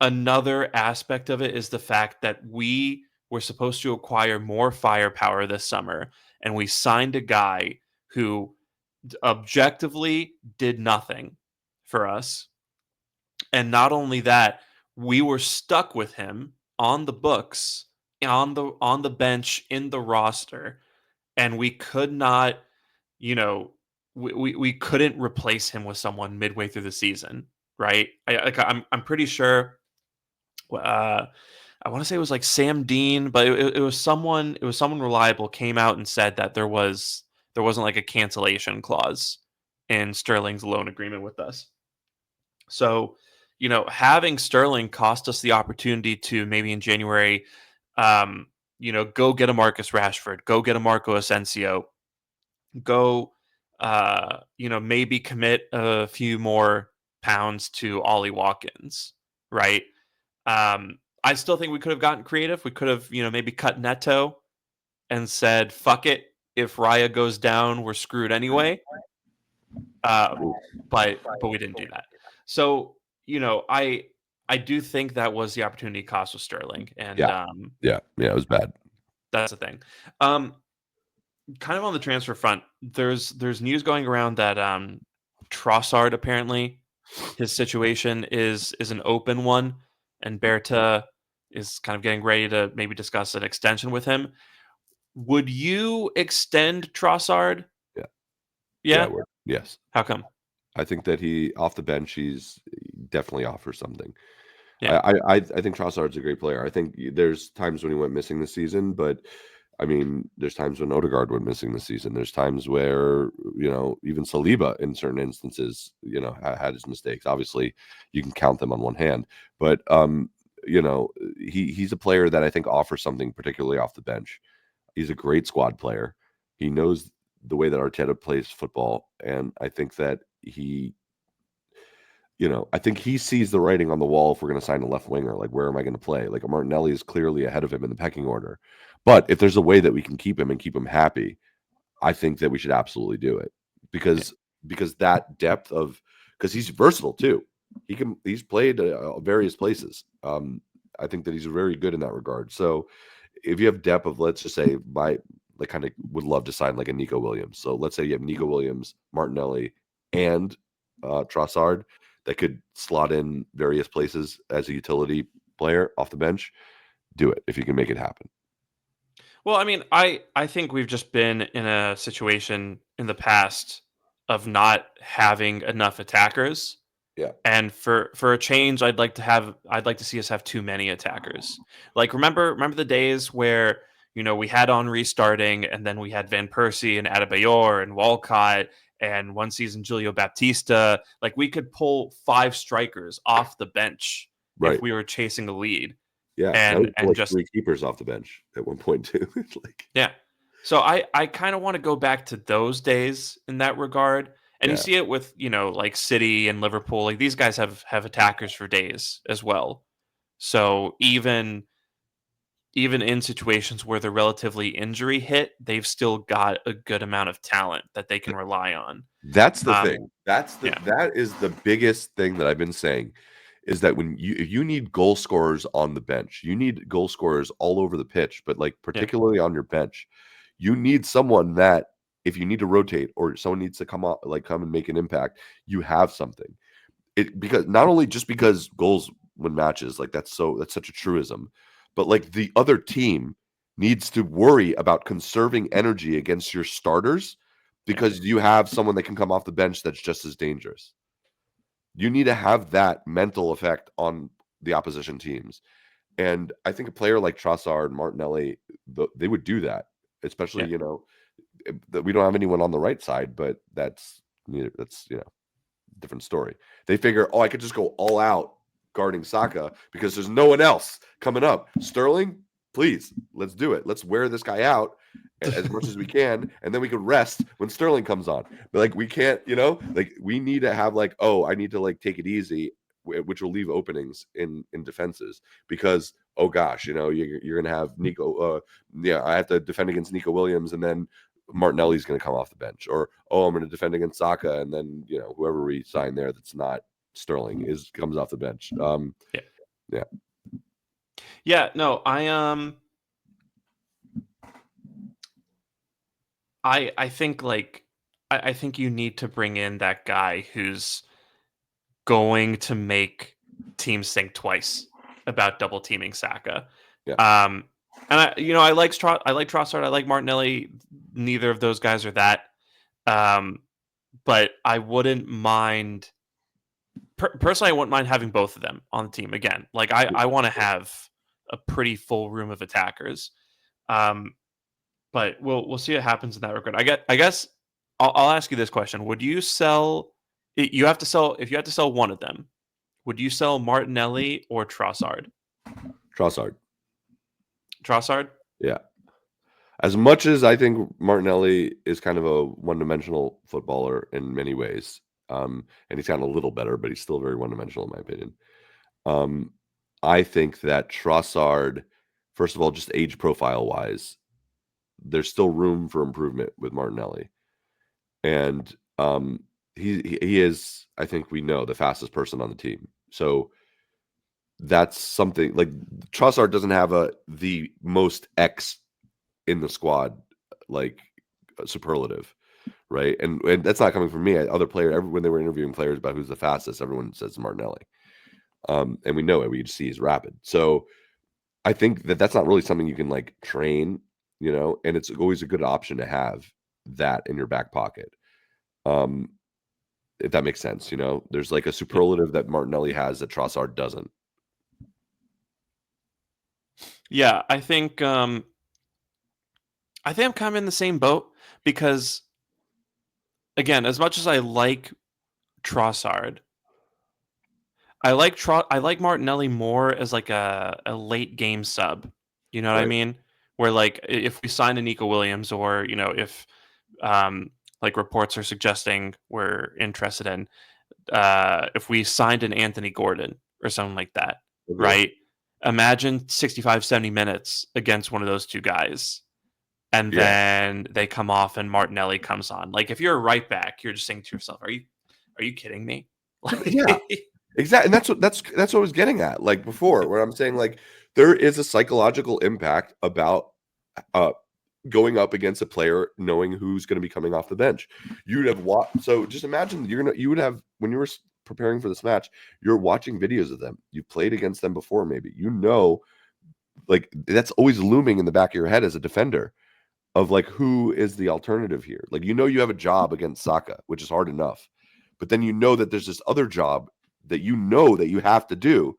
another aspect of it is the fact that we were supposed to acquire more firepower this summer, and we signed a guy who objectively did nothing for us. And not only that, we were stuck with him on the books, on the bench, in the roster, and we could not, you know, we couldn't replace him with someone midway through the season, right? I'm pretty sure. Uh, I want to say it was like Sam Dean, but it was someone reliable came out and said that there wasn't like a cancellation clause in Sterling's loan agreement with us. So, having Sterling cost us the opportunity to maybe in January, go get a Marcus Rashford, go get a Marco Asensio, go, maybe commit a few more pounds to Ollie Watkins, right? I still think we could have gotten creative. We could have, maybe cut Neto and said, "Fuck it. If Raya goes down, we're screwed anyway." Um, but we didn't do that. So I do think that was the opportunity cost with Sterling, and Yeah. Yeah. Yeah. It was bad. that's the thing. Um, Kind of on the transfer front, there's news going around that Trossard, apparently his situation is an open one, and Berta is kind of getting ready to maybe discuss an extension with him. Would you extend Trossard? Yeah. Yeah. Yeah. Yes. How come? I think that he off the bench, he's definitely offers something. Yeah. I think Trossard's a great player. I think there's times when he went missing this season, but I mean, there's times when Odegaard went missing this season. There's times where, even Saliba in certain instances, had his mistakes. Obviously, you can count them on one hand, but he's a player that I think offers something, particularly off the bench. He's a great squad player. He knows the way that Arteta plays football, and I think that I think he sees the writing on the wall if we're going to sign a left winger. Like, where am I going to play? Like, Martinelli is clearly ahead of him in the pecking order. But if there's a way that we can keep him and keep him happy, I think that we should absolutely do it because that depth of because he's versatile too. He's played various places. I think that he's very good in that regard. So if you have depth of, let's just say, kind of would love to sign like a Nico Williams. So let's say you have Nico Williams, Martinelli, and Trossard that could slot in various places as a utility player off the bench. Do it if you can make it happen. Well, I mean, I think we've just been in a situation in the past of not having enough attackers. Yeah. And for a change, I'd like to see us have too many attackers. Like, remember the days where, we had Henry starting, and then we had Van Persie and Adebayor and Walcott, and one season Julio Baptista. Like, we could pull 5 strikers off the bench Right. if we were chasing a lead. Yeah, And like just 3 keepers off the bench at one point too. yeah. So I kind of want to go back to those days in that regard. And you Yeah. see it with, like City and Liverpool. Like, these guys have attackers for days as well. So even in situations where they're relatively injury hit, they've still got a good amount of talent that they can rely on. That's the Um, thing. yeah, That is the biggest thing that I've been saying is that when you need goal scorers on the bench, you need goal scorers all over the pitch, but like yeah, particularly on your bench, you need someone that if you need to rotate or someone needs to come and make an impact, you have something. Because not only just because goals win matches, like that's such a truism, but like the other team needs to worry about conserving energy against your starters yeah, because you have someone that can come off the bench that's just as dangerous. You need to have that mental effect on the opposition teams. And I think a player like Trossard and Martinelli, they would do that, especially, yeah. that we don't have anyone on the right side, but that's different story. They figure, I could just go all out guarding Saka because there's no one else coming up. Sterling, please, let's do it. Let's wear this guy out as much as we can, and then we can rest when Sterling comes on. But like we can't, like we need to have like, I need to like take it easy, which will leave openings in defenses because oh gosh, you're gonna have Nico. I have to defend against Nico Williams, and then Martinelli's going to come off the bench, or I'm going to defend against Saka, and then whoever we sign there that's not Sterling comes off the bench. Yeah. Yeah. No, I think like I think you need to bring in that guy who's going to make teams think twice about double teaming Saka. Yeah. And I like Trossard, I like Martinelli. Neither of those guys are that. But I wouldn't mind. Personally, I wouldn't mind having both of them on the team again. Like I want to have a pretty full room of attackers. But we'll see what happens in that regard. I guess I'll ask you this question: would you sell? You have to sell if you had to sell one of them. Would you sell Martinelli or Trossard? Trossard. Trossard? Yeah. As much as I think Martinelli is kind of a one-dimensional footballer in many ways, and he's gotten a little better, but he's still very one-dimensional in my opinion. I think that Trossard, first of all, just age profile-wise, there's still room for improvement with Martinelli. And he is, I think we know, the fastest person on the team. So that's something like Trossard doesn't have the most X in the squad, like superlative, right? And that's not coming from me. Other players, when they were interviewing players about who's the fastest, everyone says Martinelli. And we know it. We just see he's rapid. So I think that's not really something you can like train, and it's always a good option to have that in your back pocket. if that makes sense. There's like a superlative that Martinelli has that Trossard doesn't. Yeah, I think I'm kind of in the same boat because, again, as much as I like Trossard, I like Martinelli more as like a late game sub. You know what I Right. mean? Where like if we sign a Nico Williams, or if like reports are suggesting we're interested in, if we signed an Anthony Gordon or something like that, Okay. right? Imagine 65, 70 minutes against one of those two guys, and Yeah. then they come off and Martinelli comes on. Like if you're a right back, you're just saying to yourself, are you kidding me? Yeah. Exactly. And that's what I was getting at, like before, where I'm saying like there is a psychological impact about uh going up against a player, knowing who's going to be coming off the bench. You'd have so just imagine you would have, when you were preparing for this match, you're watching videos of them. You've played against them before, maybe. Like that's always looming in the back of your head as a defender of like who is the alternative here. Like you have a job against Saka, which is hard enough. But then that there's this other job that that you have to do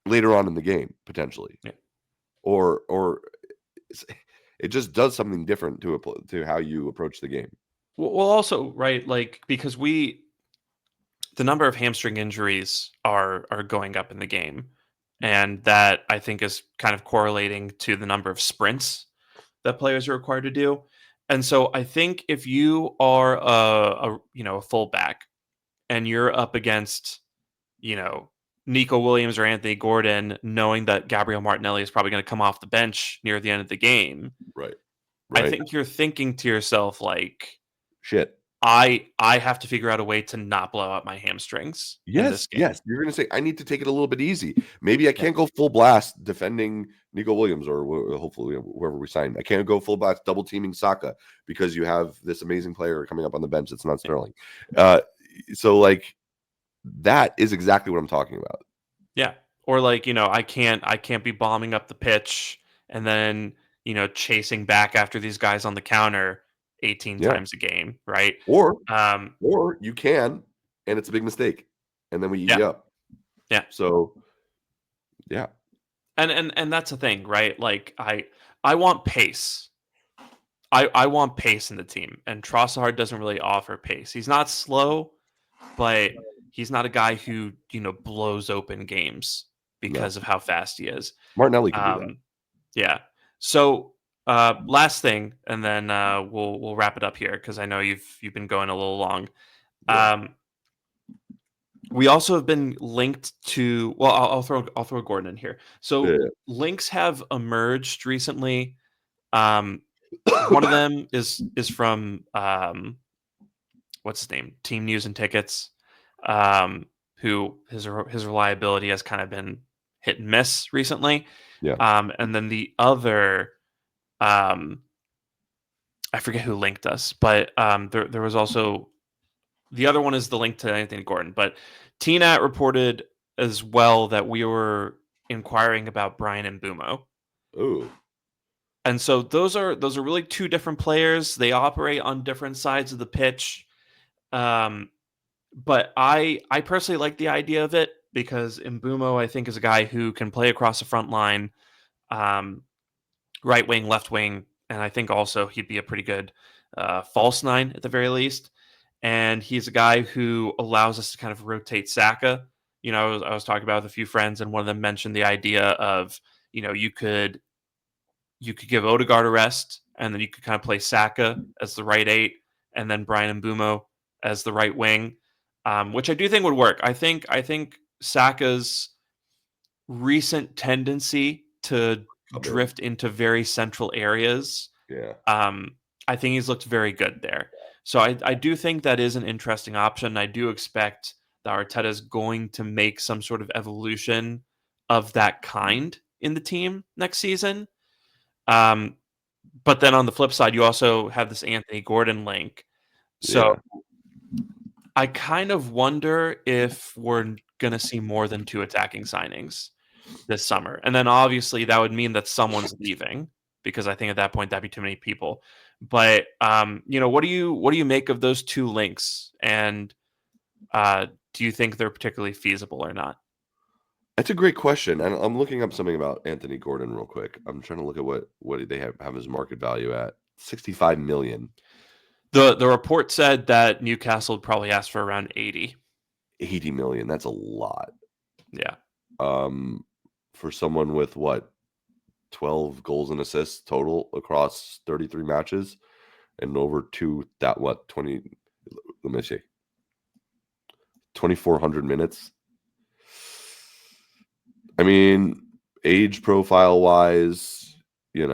later on in the game, potentially. Yeah. Or it just does something different to how you approach the game. Well, also, right, like because the number of hamstring injuries are going up in the game, and that I think is kind of correlating to the number of sprints that players are required to do. And so I think if you are a fullback and you're up against Nico Williams or Anthony Gordon, knowing that Gabriel Martinelli is probably going to come off the bench near the end of the game, Right. I Right. think you're thinking to yourself like, Shit. I have to figure out a way to not blow out my hamstrings in this Yes, game. yes. You're gonna say, I need to take it a little bit easy. Maybe I Yeah, can't go full blast defending Nico Williams or hopefully whoever we sign. I can't go full blast double teaming Saka because you have this amazing player coming up on the bench that's not yeah, Sterling. So like that is exactly what I'm talking about. yeah. Or like I can't be bombing up the pitch and then chasing back after these guys on the counter 18 Yeah. times a game, right? Or Um, or you can, and it's a big mistake, and then we eat yeah, you up. yeah. So yeah, And that's the thing, right? Like I want pace. I want pace in the team, and Trossard doesn't really offer pace. He's not slow, but he's not a guy who blows open games no. because of how fast he is. Martinelli can do that. Um, yeah. So last thing, and then we'll wrap it up here because I know you've been going a little long. Yeah. Um, we also have been linked to. Well, I'll throw Gordon in here. So Yeah. links have emerged recently. Um, one of them is from what's his name? Team News and Tickets. Who his reliability has kind of been hit and miss recently. Yeah. And then the other, I forget who linked us, but there was also the other one is the link to Anthony Gordon. But TNAT reported as well that we were inquiring about Bryan and Mbeumo. Oh. And so those are really two different players. They operate on different sides of the pitch. Um, but I personally like the idea of it because Mbeumo I think is a guy who can play across the front line, um, right wing, left wing, and I think also he'd be a pretty good false nine at the very least. And he's a guy who allows us to kind of rotate Saka. I was talking about with a few friends, and one of them mentioned the idea of you could give Odegaard a rest, and then you could kind of play Saka as the right 8, and then Bryan Mbeumo as the right wing, which I do think would work. I think Saka's recent tendency to Come in. drift into very central areas, Yeah. I think he's looked very good there. So I do think that is an interesting option. I do expect that Arteta is going to make some sort of evolution of that kind in the team next season. Um, but then on the flip side, you also have this Anthony Gordon link. So Yeah. I kind of wonder if we're going to see more than 2 attacking signings this summer. And then obviously that would mean that someone's leaving because I think at that point that'd be too many people. But what do you make of those two links? And do you think they're particularly feasible or not? That's a great question, and I'm looking up something about Anthony Gordon real quick. I'm trying to look at what they have his market value at. 65 million. The report said that Newcastle would probably ask for around 80. 80 million. That's a lot. Yeah. For someone with 12 goals and assists total across 33 matches and over 20, let me see. 2,400 minutes. I mean, age profile wise, he's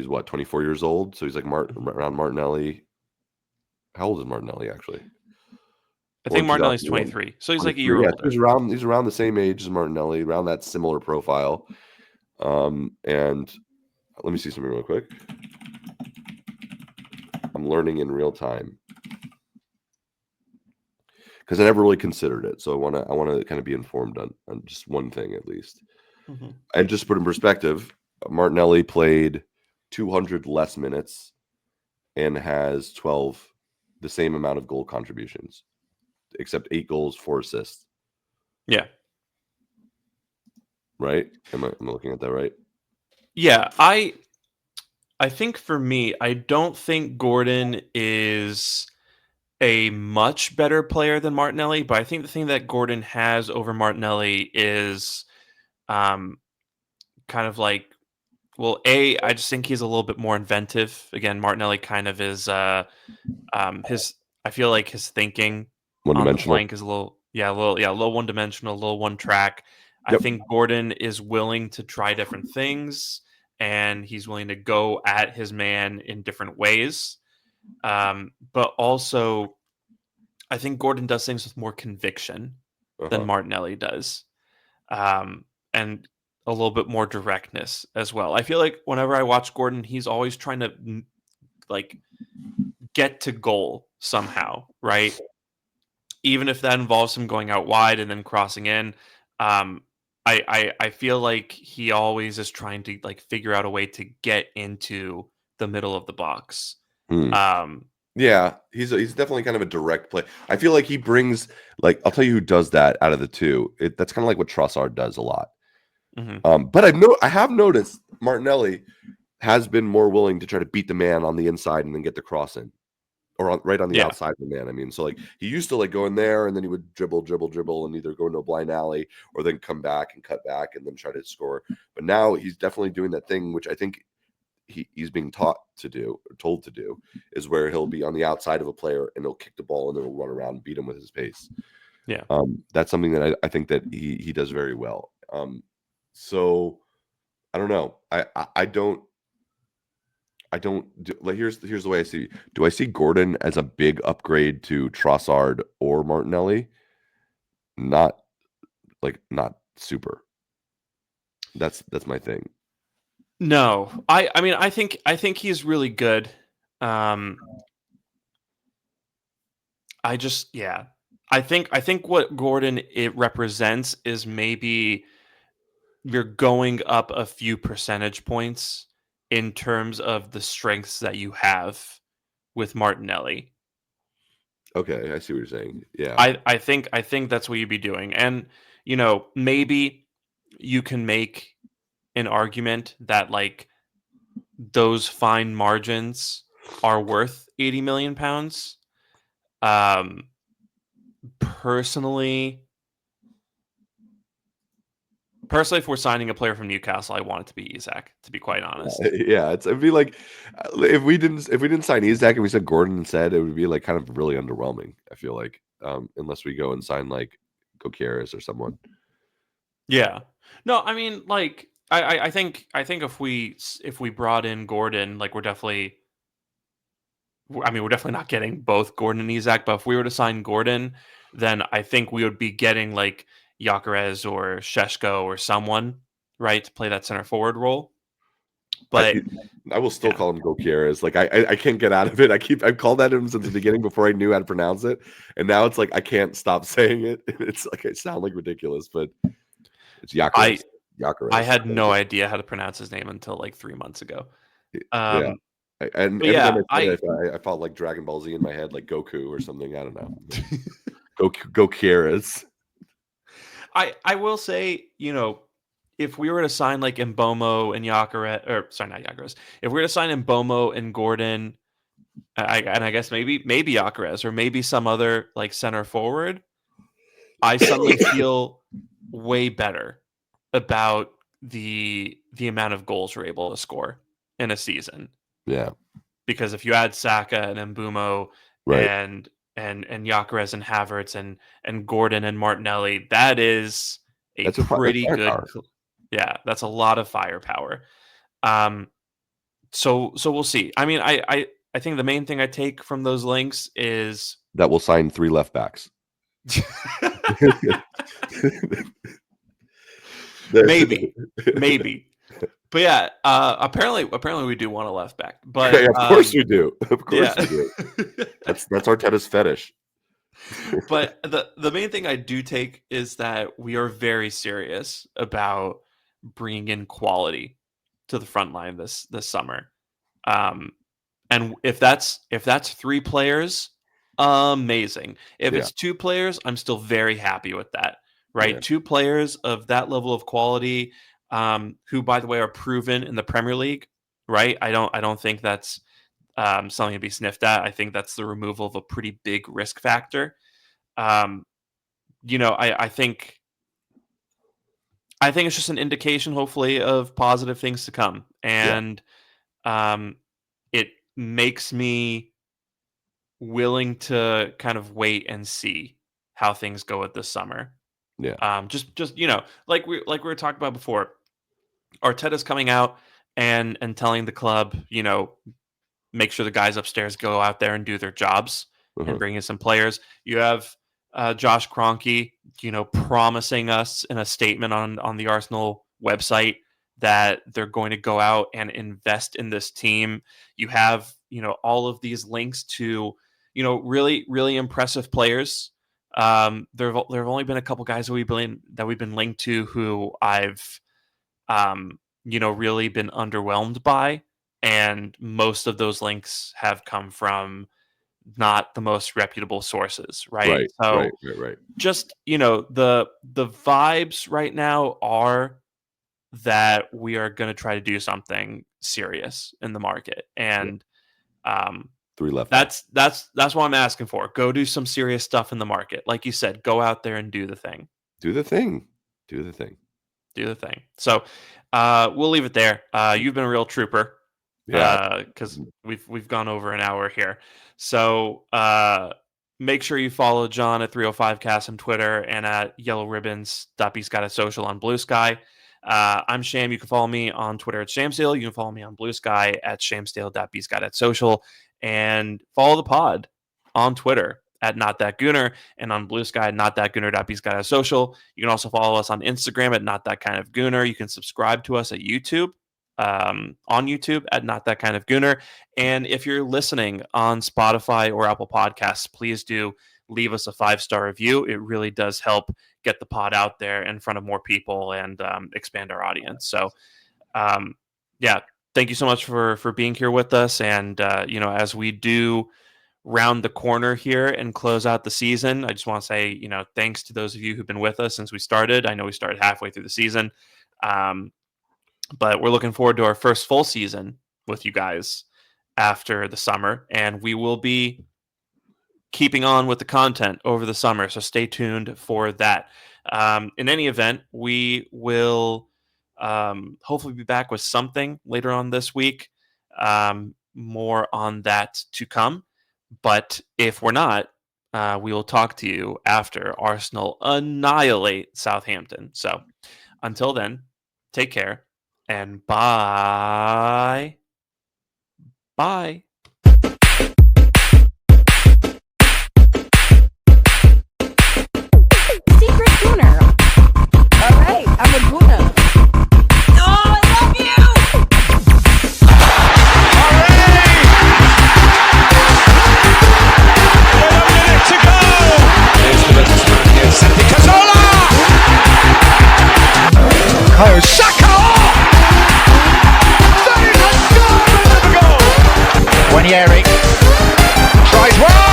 24 years old, so he's like around Martinelli. How old is Martinelli actually? I think Martinelli's 23, so he's like a year older. He's around the same age as Martinelli, around that similar profile. And let me see something real quick. I'm learning in real time because I never really considered it, so I want to kind of be informed on just one thing at least. Mm-hmm. And just put in perspective, Martinelli played 200 less minutes and has the same amount of goal contributions, except 8 goals, 4 assists. Yeah. Right? Am I looking at that right? Yeah, I think for me, I don't think Gordon is a much better player than Martinelli, but I think the thing that Gordon has over Martinelli is kind of like, well, I just think he's a little bit more inventive. Again, Martinelli kind of is I feel like his thinking on the flank is a little one-dimensional, a little one-track. Yep. I think Gordon is willing to try different things, and he's willing to go at his man in different ways. But also, I think Gordon does things with more conviction than Martinelli does, and a little bit more directness as well. I feel like whenever I watch Gordon, he's always trying to get to goal somehow, right? Even if that involves him going out wide and then crossing in. I feel like he always is trying to figure out a way to get into the middle of the box. Yeah, he's definitely kind of a direct play. I feel like he brings I'll tell you who does that out of the two. That's kind of like what Trossard does a lot. Mm-hmm. But I have noticed Martinelli has been more willing to try to beat the man on the inside and then get the cross in, or right on the outside of the man. I mean, so he used to go in there and then he would dribble, and either go into a blind alley or then come back and cut back and then try to score. But now he's definitely doing that thing, which I think he's being told to do, is where he'll be on the outside of a player and he'll kick the ball and then he'll run around and beat him with his pace. Yeah. That's something that I think that he does very well. So I don't know. I don't here's the way I see. Do I see Gordon as a big upgrade to Trossard or Martinelli? Not super. That's my thing. No, I mean, I think he's really good. I think what Gordon it represents is maybe you're going up a few percentage points in terms of the strengths that you have with Martinelli. Okay, I see what you're saying. Yeah. I think that's what you'd be doing. And maybe you can make an argument that those fine margins are worth 80 million pounds. Personally, if we're signing a player from Newcastle, I want it to be Isak, to be quite honest. Yeah, it'd be like if we didn't sign Isak and we said Gordon instead, it would be kind of really underwhelming. I feel like unless we go and sign Gokieres or someone. Yeah. No, I mean I think if we brought in Gordon, we're definitely not getting both Gordon and Isak, but if we were to sign Gordon, then I think we would be getting Gokieres or Šeško or someone, right, to play that center forward role. But I will still call him Gokieres. I can't get out of it. I've called that him since the beginning before I knew how to pronounce it, and now it's I can't stop saying it. It's I sound ridiculous, but it's Gokieres. I had no idea how to pronounce his name until 3 months ago. Yeah. And But every yeah, time I say that, I felt like Dragon Ball Z in my head, like Goku or something. I don't know. Go Kieras. I will say, if we were to sign like Mbeumo and not Gyökeres, if we were to sign Mbeumo and Gordon, I guess maybe Gyökeres or maybe some other like center forward, I suddenly feel way better about the amount of goals we're able to score in a season. Yeah. Because if you add Saka and Mbeumo Right. and Gyökeres and Havertz and Gordon and Martinelli, that is a That's pretty good. firepower. Yeah, that's a lot of firepower. So we'll see. I mean, I think the main thing I take from those links is That will sign 3 left backs. maybe. But yeah, apparently we do want a left back. But of course we do. Of course yeah. we do. That's Arteta's fetish. But the main thing I do take is that we are very serious about bringing in quality to the front line this summer. And if that's 3 players, amazing. If it's 2 players, I'm still very happy with that. Right? Yeah. 2 players of that level of quality, who by the way are proven in the Premier League. Right? I don't think that's something to be sniffed at. I think that's the removal of a pretty big risk factor. I think it's just an indication, hopefully, of positive things to come, and it makes me willing to kind of wait and see how things go with this summer. Yeah. Just like we were talking about before, Arteta's coming out and telling the club, make sure the guys upstairs go out there and do their jobs and bring in some players. You have Josh Kroenke, promising us in a statement on the Arsenal website that they're going to go out and invest in this team. You have, all of these links to, really, really impressive players. There have only been a couple guys that we've been linked to who I've, really been underwhelmed by. And most of those links have come from not the most reputable sources, right? So right. just, the vibes right now are that we are going to try to do something serious in the market. And 3 left. That's what I'm asking for. Go do some serious stuff in the market. Like you said, go out there and do the thing. Do the thing. So we'll leave it there. You've been a real trooper. Yeah. Because we've gone over an hour here. So make sure you follow Jon at 305cast on Twitter and at yellowribbons.bsky.social on Blue Sky. I'm Sham. You can follow me on Twitter at Shamsdale. You can follow me on Blue Sky at shamsdale.bsky.social. And follow the pod on Twitter at NotThatGooner and on Blue Sky at NotThatGooner.bsky.social. You can also follow us on Instagram at NotThatKindOfGooner. You can subscribe to us at YouTube. On YouTube at Not That Kind of Gooner. And if you're listening on Spotify or Apple Podcasts, please do leave us a 5-star review. It really does help get the pod out there in front of more people and expand our audience. So, thank you so much for being here with us. And, as we do round the corner here and close out the season, I just want to say, thanks to those of you who've been with us since we started. I know we started halfway through the season. But we're looking forward to our first full season with you guys after the summer. And we will be keeping on with the content over the summer. So stay tuned for that. In any event, we will hopefully be back with something later on this week. More on that to come. But if we're not, we will talk to you after Arsenal annihilate Southampton. So until then, take care. And bye. Bye. Secret Gooner. All right, I'm a Gooner. Oh, I love you! Saka! They have done sharing. Tries one.